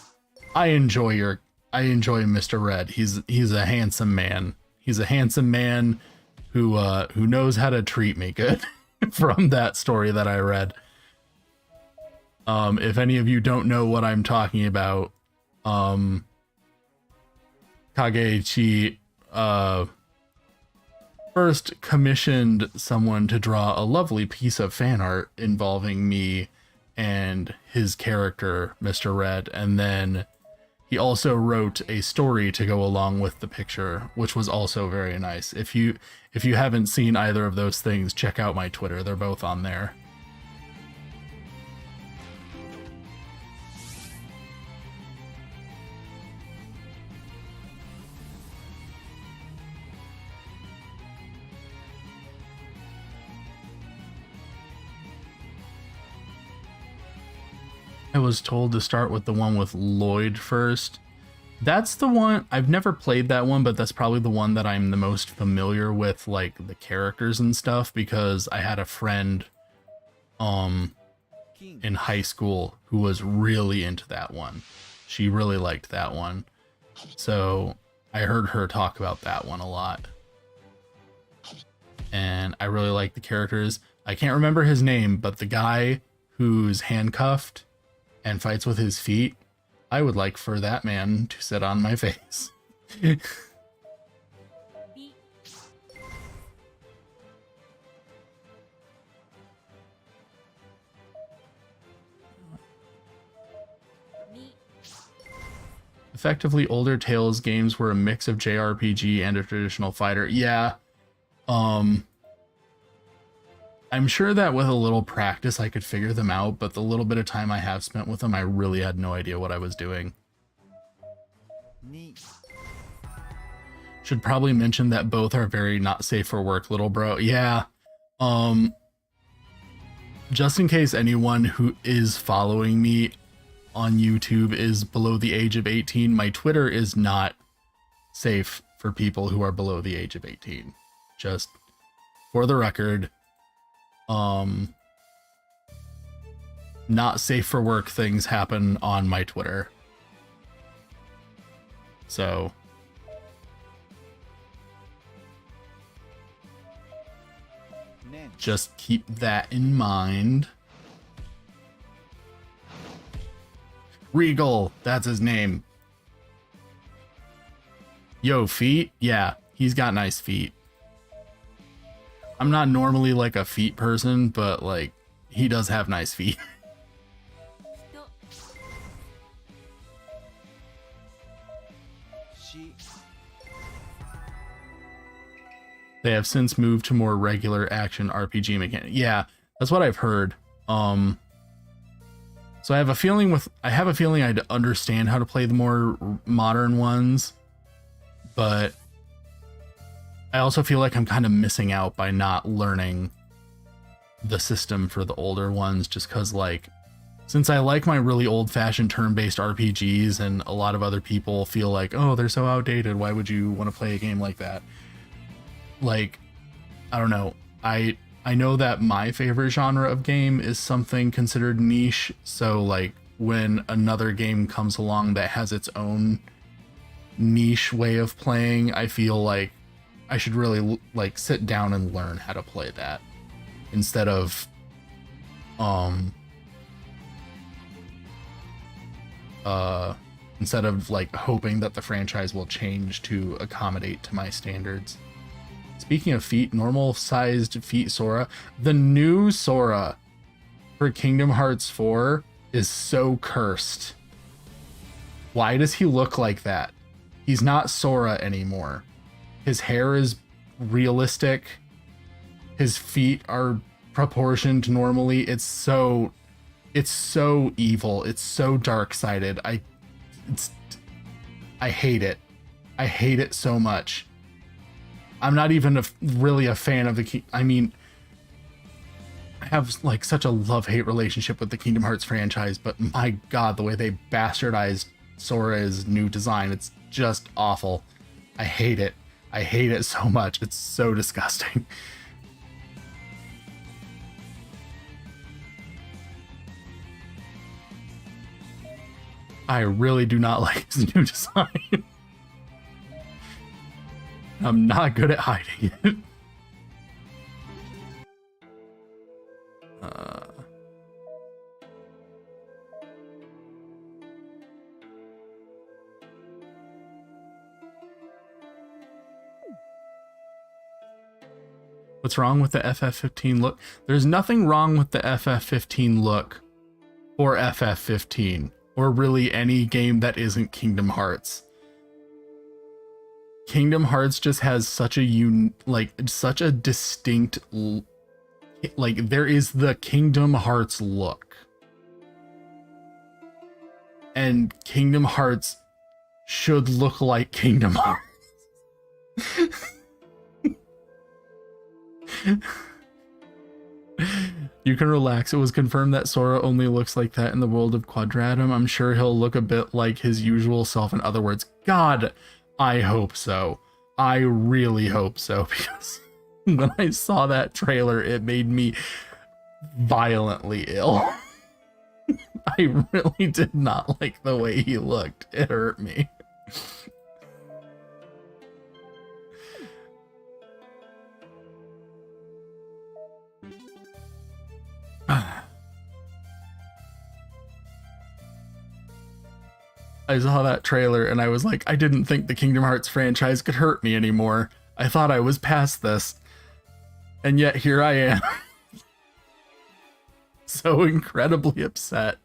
enjoy Mr. Red. He's a handsome man. He's a handsome man who knows how to treat me good from that story that I read. If any of you don't know what I'm talking about, Kageichi first commissioned someone to draw a lovely piece of fan art involving me and his character, Mr. Red, and then he also wrote a story to go along with the picture, which was also very nice. If you haven't seen either of those things, check out my Twitter. They're both on there. I was told to start with the one with Lloyd first. That's the one, I've never played that one, but that's probably the one that I'm the most familiar with, like the characters and stuff, because I had a friend 金 in high school who was really into that one. She really liked that one. So I heard her talk about that one a lot. And I really like the characters. I can't remember his name, but the guy who's handcuffed and fights with his feet, I would like for that man to sit on my face. び み Effectively, older Tales games were a mix of JRPG and a traditional fighter. Yeah. I'm sure that with a little practice I could figure them out, but the little bit of time I have spent with them, I really had no idea what I was doing. 2 Should probably mention that both are very not safe for work, little bro. Yeah. Just in case anyone who is following me on YouTube is below the age of 18, my Twitter is not safe for people who are below the age of 18. Just for the record, not safe for work things happen on my Twitter. So just keep that in mind. Regal, that's his name. Yo, feet? Yeah, he's got nice feet. I'm not normally like a feet person, but like he does have nice feet. 人 4 They have since moved to more regular action RPG mechanic. Yeah, that's what I've heard. So I have a feeling I'd understand how to play the more modern ones, but I also feel like I'm kind of missing out by not learning the system for the older ones, just because, like, since I like my really old-fashioned turn-based RPGs and a lot of other people feel like, oh, they're so outdated, why would you want to play a game like that? Like, I don't know. I know that my favorite genre of game is something considered niche, so like when another game comes along that has its own niche way of playing, I feel like I should really like sit down and learn how to play that instead of like hoping that the franchise will change to accommodate to my standards. Speaking of feet, normal sized feet Sora, the new Sora for Kingdom Hearts 4 is so cursed. Why does he look like that? He's not Sora anymore. His hair is realistic. His feet are proportioned normally. It's so evil. It's so dark-sided. I hate it. I hate it so much. I'm not even really a fan of I mean, I have like such a love-hate relationship with the Kingdom Hearts franchise, but my god, the way they bastardized Sora's new design, it's just awful. I hate it. I hate it so much. It's so disgusting. I really do not like his new design. I'm not good at hiding it. What's wrong with the FF15 look? There's nothing wrong with the FF15 look or FF15 or really any game that isn't Kingdom Hearts. Kingdom Hearts just has such a such a distinct, like, there is the Kingdom Hearts look, and Kingdom Hearts should look like Kingdom Hearts. You can relax. It was confirmed that Sora only looks like that in the world of Quadratum. I'm sure he'll look a bit like his usual self. In other words, God, I hope so. I really hope so, because when I saw that trailer, it made me violently ill. I really did not like the way he looked. It hurt me. I saw that trailer and I was like, I didn't think the Kingdom Hearts franchise could hurt me anymore. I thought I was past this. And yet here I am. So incredibly upset.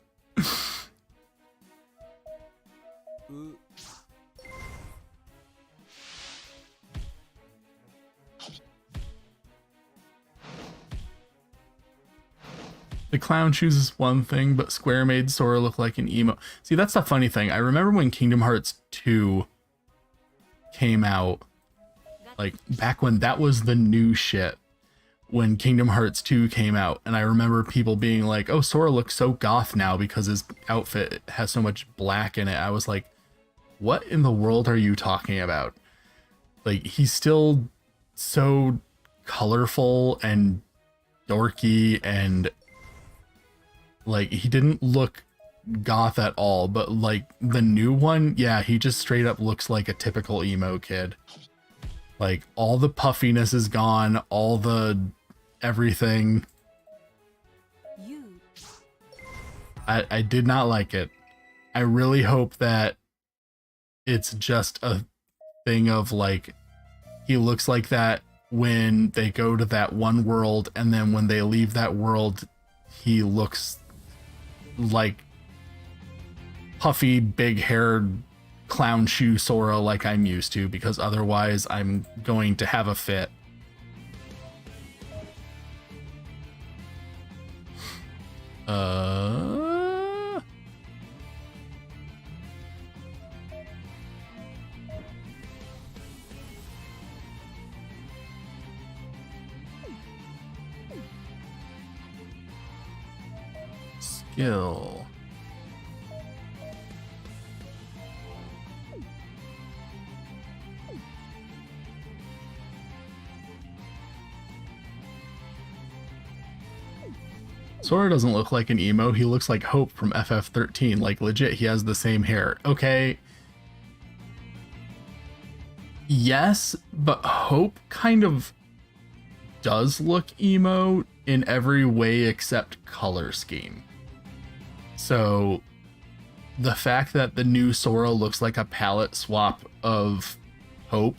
う The clown shoes is one thing, but Square made Sora look like an emo. See, that's the funny thing. I remember when Kingdom Hearts 2 came out, like back when that was the new shit, when Kingdom Hearts 2 came out, and I remember people being like, oh, Sora looks so goth now because his outfit has so much black in it. I was like, what in the world are you talking about? Like, he's still so colorful and dorky, and like, he didn't look goth at all, but like the new one, yeah, he just straight up looks like a typical emo kid. Like, all the puffiness is gone, all the everything. You. I did not like it. I really hope that it's just a thing of like, he looks like that when they go to that one world, and then when they leave that world, he looks like puffy, big-haired clown shoe Sora like I'm used to, because otherwise I'm going to have a fit. Skill. Sora doesn't look like an emo. He looks like Hope from FF13. Like, legit, he has the same hair. Okay. Yes, but Hope kind of does look emo in every way except color scheme. So the fact that the new Sora looks like a palette swap of Hope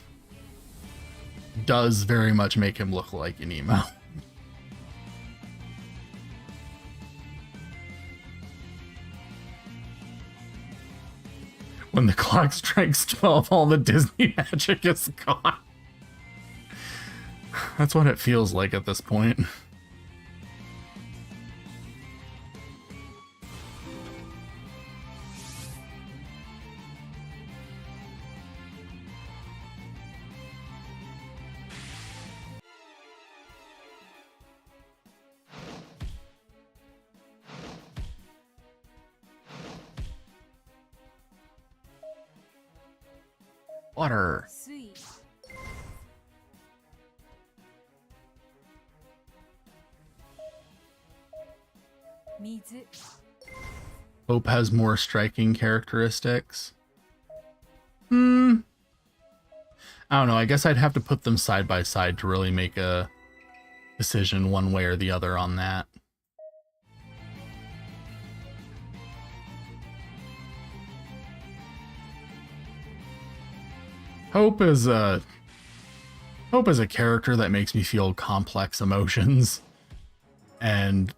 does very much make him look like an emo. When the clock strikes 12, all the Disney magic is gone. That's what it feels like at this point. Water. 水 水 Hope has more striking characteristics. I don't know. I guess I'd have to put them side by side to really make a decision one way or the other on that. Hope is a character that makes me feel complex emotions, and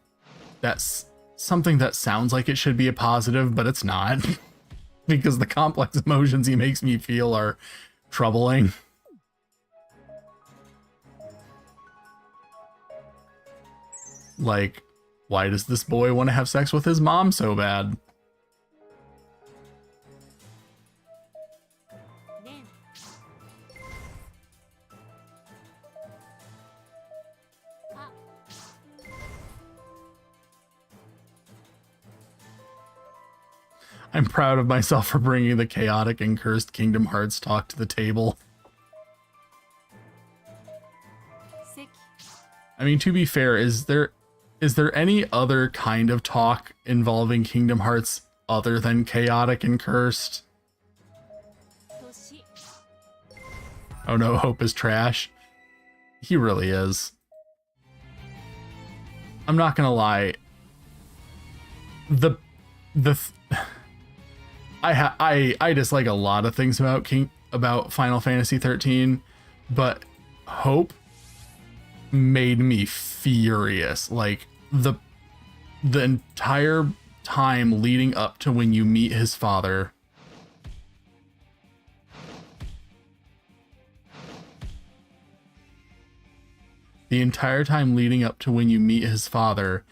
that's something that sounds like it should be a positive, but it's not, because the complex emotions he makes me feel are troubling. Like, why does this boy want to have sex with his mom so bad? 年 あ I'm proud of myself for bringing the chaotic and cursed Kingdom Hearts talk to the table. 関 I mean, to be fair, is there any other kind of talk involving Kingdom Hearts other than chaotic and cursed? 年 Oh no, Hope is trash. He really is. I'm not gonna lie. I dislike a lot of things about Final Fantasy 13, but Hope made me furious. Like the entire time leading up to when you meet his father. The entire time leading up to when you meet his father,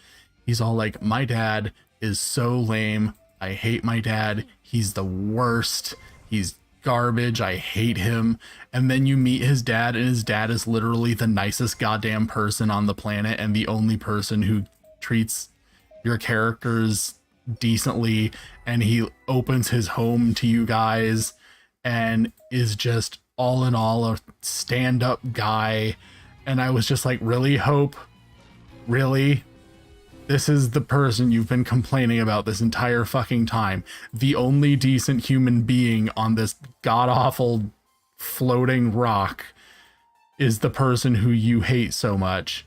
he's all like, my dad is so lame. I hate my dad. He's the worst. He's garbage. I hate him. And then you meet his dad, and his dad is literally the nicest goddamn person on the planet and the only person who treats your characters decently, and he opens his home to you guys and is just all in all a stand-up guy. And I was just like, really, Hope? Really? This is the person you've been complaining about this entire fucking time. The only decent human being on this god-awful floating rock is the person who you hate so much.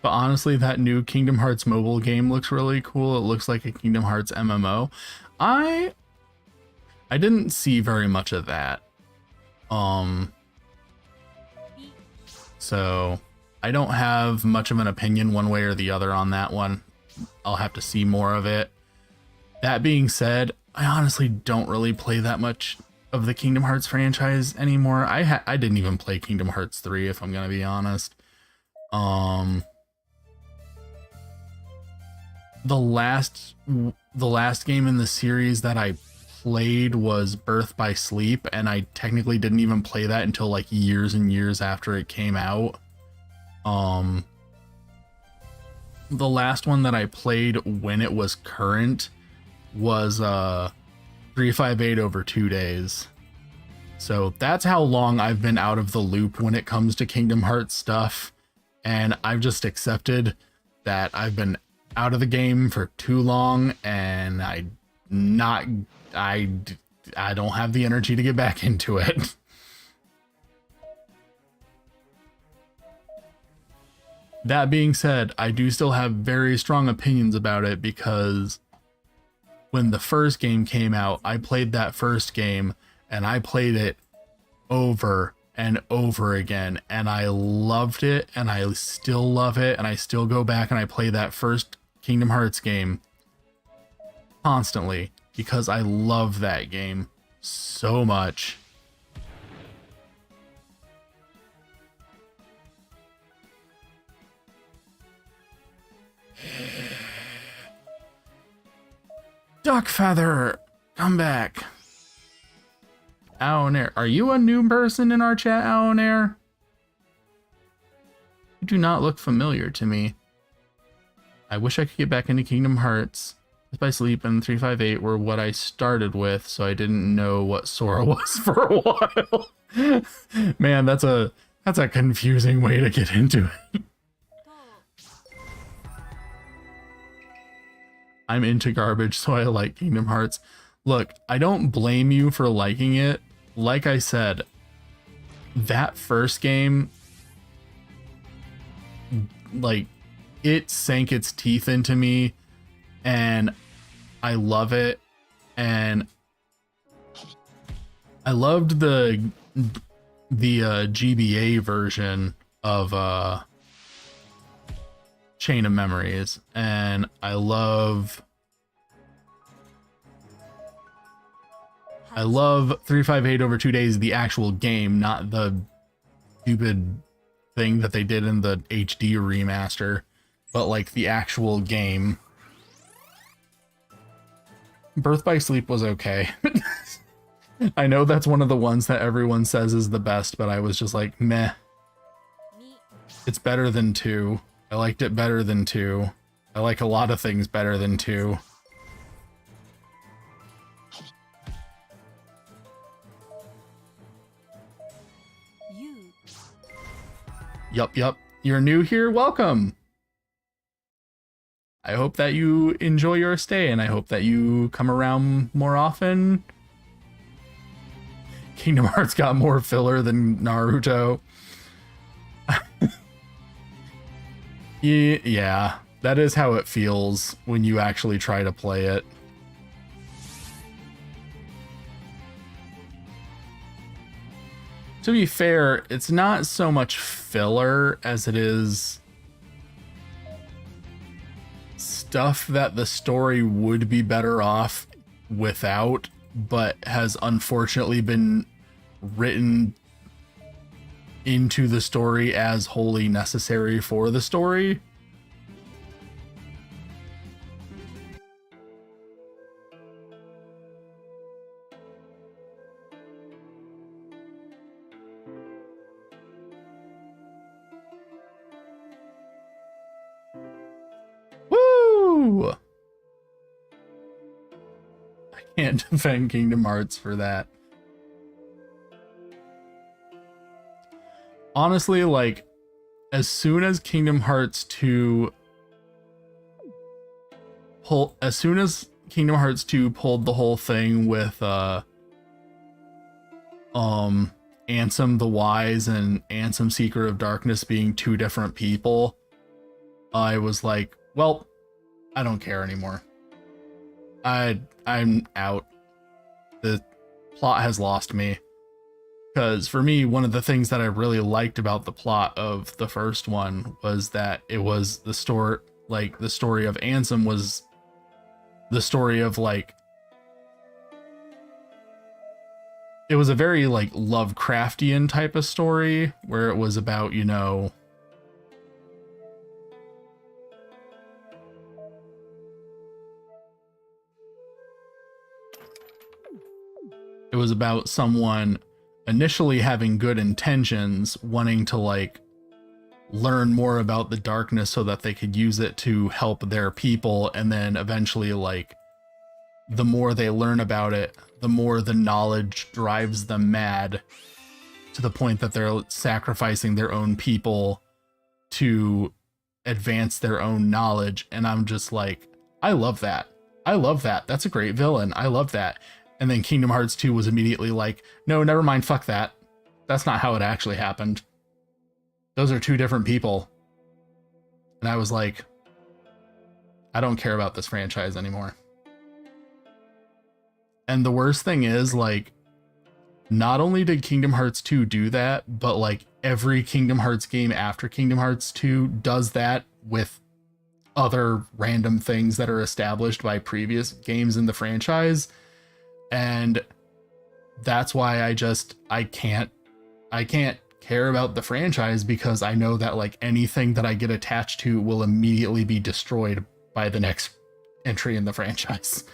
But honestly, that new Kingdom Hearts mobile game looks really cool. It looks like a Kingdom Hearts MMO. I didn't see very much of that. So I don't have much of an opinion one way or the other on that one. I'll have to see more of it. That being said, I honestly don't really play that much of the Kingdom Hearts franchise anymore. I didn't even play Kingdom Hearts 3, if I'm gonna be honest. The last game in the series that I played was Birth by Sleep, and I technically didn't even play that until like years and years after it came out. The last one that I played when it was current was 358 over 2 days. So that's how long I've been out of the loop when it comes to Kingdom Hearts stuff, and I've just accepted that I've been out of the game for too long, and I don't have the energy to get back into it. That being said, I do still have very strong opinions about it, because when the first game came out, I played that first game and I played it over and over again, and I loved it, and I still love it, and I still go back and I play that first Kingdom Hearts game constantly because I love that game so much. Duck Feather, come back. Aonair, are you a new person in our chat, Aonair? You do not look familiar to me. I wish I could get back into Kingdom Hearts. Birth by Sleep and 358 were what I started with, so I didn't know what Sora was for a while. Man, that's a confusing way to get into it. I'm into garbage, so I like Kingdom Hearts. Look, I don't blame you for liking it. Like I said, that first game, like, it sank its teeth into me, and I love it. And I loved the GBA version of Chain of Memories, and I love 358 over 2 days, the actual game, not the stupid thing that they did in the HD remaster, but like the actual game. Birth by Sleep was okay. I know that's one of the ones that everyone says is the best, but I was just like, meh. It's better than 2. I liked it better than 2. I like a lot of things better than 2. Yup. You're new here? Welcome. I hope that you enjoy your stay, and I hope that you come around more often. Kingdom Hearts got more filler than Naruto. Yeah, that is how it feels when you actually try to play it. To be fair, it's not so much filler as it is stuff that the story would be better off without, but has unfortunately been written into the story as wholly necessary for the story. Woo! I can't defend Kingdom Hearts for that. Honestly, like, as soon as Kingdom Hearts 2 pulled the whole thing with Ansem the Wise and Ansem Secret of Darkness being two different people, I was like, well, I don't care anymore. I'm out. The plot has lost me. Because for me, one of the things that I really liked about the plot of the first one was that it was the story of Ansem was the story of, like, it was a very, like, Lovecraftian type of story where it was about, you know, it was about someone initially having good intentions, wanting to, like, learn more about the darkness so that they could use it to help their people, and then eventually, like, the more they learn about it, the more the knowledge drives them mad to the point that they're sacrificing their own people to advance their own knowledge. And I'm just like, I love that. I love that. That's a great villain. I love that. And then Kingdom Hearts 2 was immediately like, no, never mind, fuck that. That's not how it actually happened. Those are two different people. And I was like, I don't care about this franchise anymore. And the worst thing is, like, not only did Kingdom Hearts 2 do that, but, like, every Kingdom Hearts game after Kingdom Hearts 2 does that with other random things that are established by previous games in the franchise. And that's why I can't care about the franchise, because I know that, like, anything that I get attached to will immediately be destroyed by the next entry in the franchise.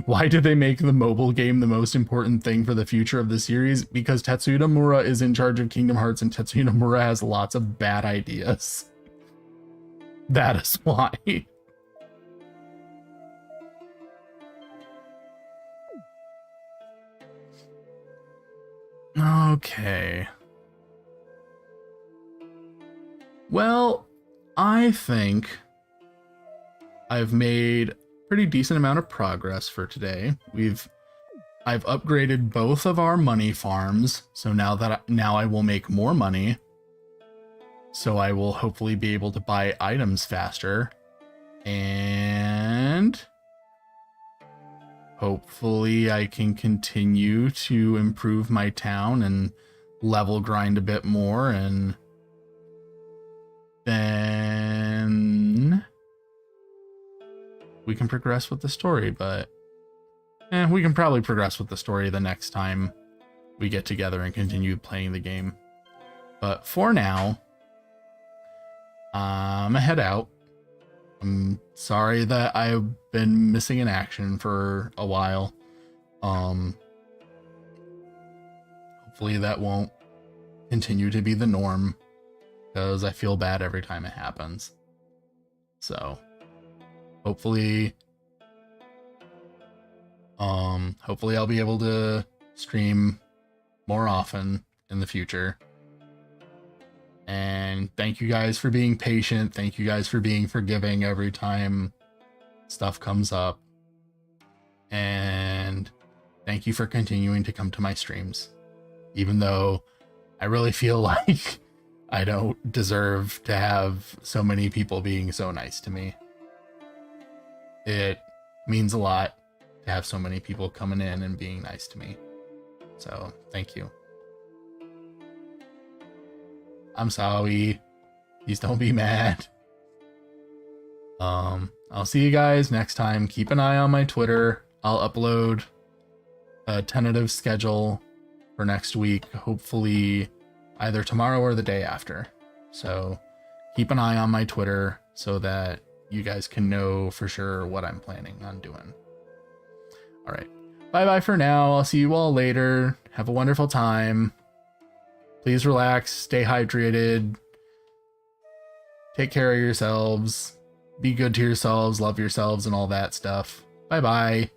Why did they make the mobile game the most important thing for the future of the series? Because Tetsuya Nomura is in charge of Kingdom Hearts, and Tetsuya Nomura has lots of bad ideas. That is why. Okay. Well, I think I've made a pretty decent amount of progress for today. I've upgraded both of our money farms, so now I will make more money. So I will hopefully be able to buy items faster, and hopefully I can continue to improve my town and level grind a bit more, and then we can progress with the story. But we can probably progress with the story the next time we get together and continue playing the game. But for now, I'm gonna head out. I'm sorry that I've been missing in action for a while. Hopefully that won't continue to be the norm, because I feel bad every time it happens. So hopefully I'll be able to stream more often in the future. And thank you guys for being patient. Thank you guys for being forgiving every time stuff comes up. And thank you for continuing to come to my streams. Even though I really feel like I don't deserve to have so many people being so nice to me. It means a lot to have so many people coming in and being nice to me. So, thank you. I'm sorry. Please don't be mad. I'll see you guys next time. Keep an eye on my Twitter. I'll upload a tentative schedule for next week, hopefully either tomorrow or the day after. So keep an eye on my Twitter so that you guys can know for sure what I'm planning on doing. All right. Bye-bye for now. I'll see you all later. Have a wonderful time. Please relax, stay hydrated, take care of yourselves, be good to yourselves, love yourselves, and all that stuff. Bye-bye.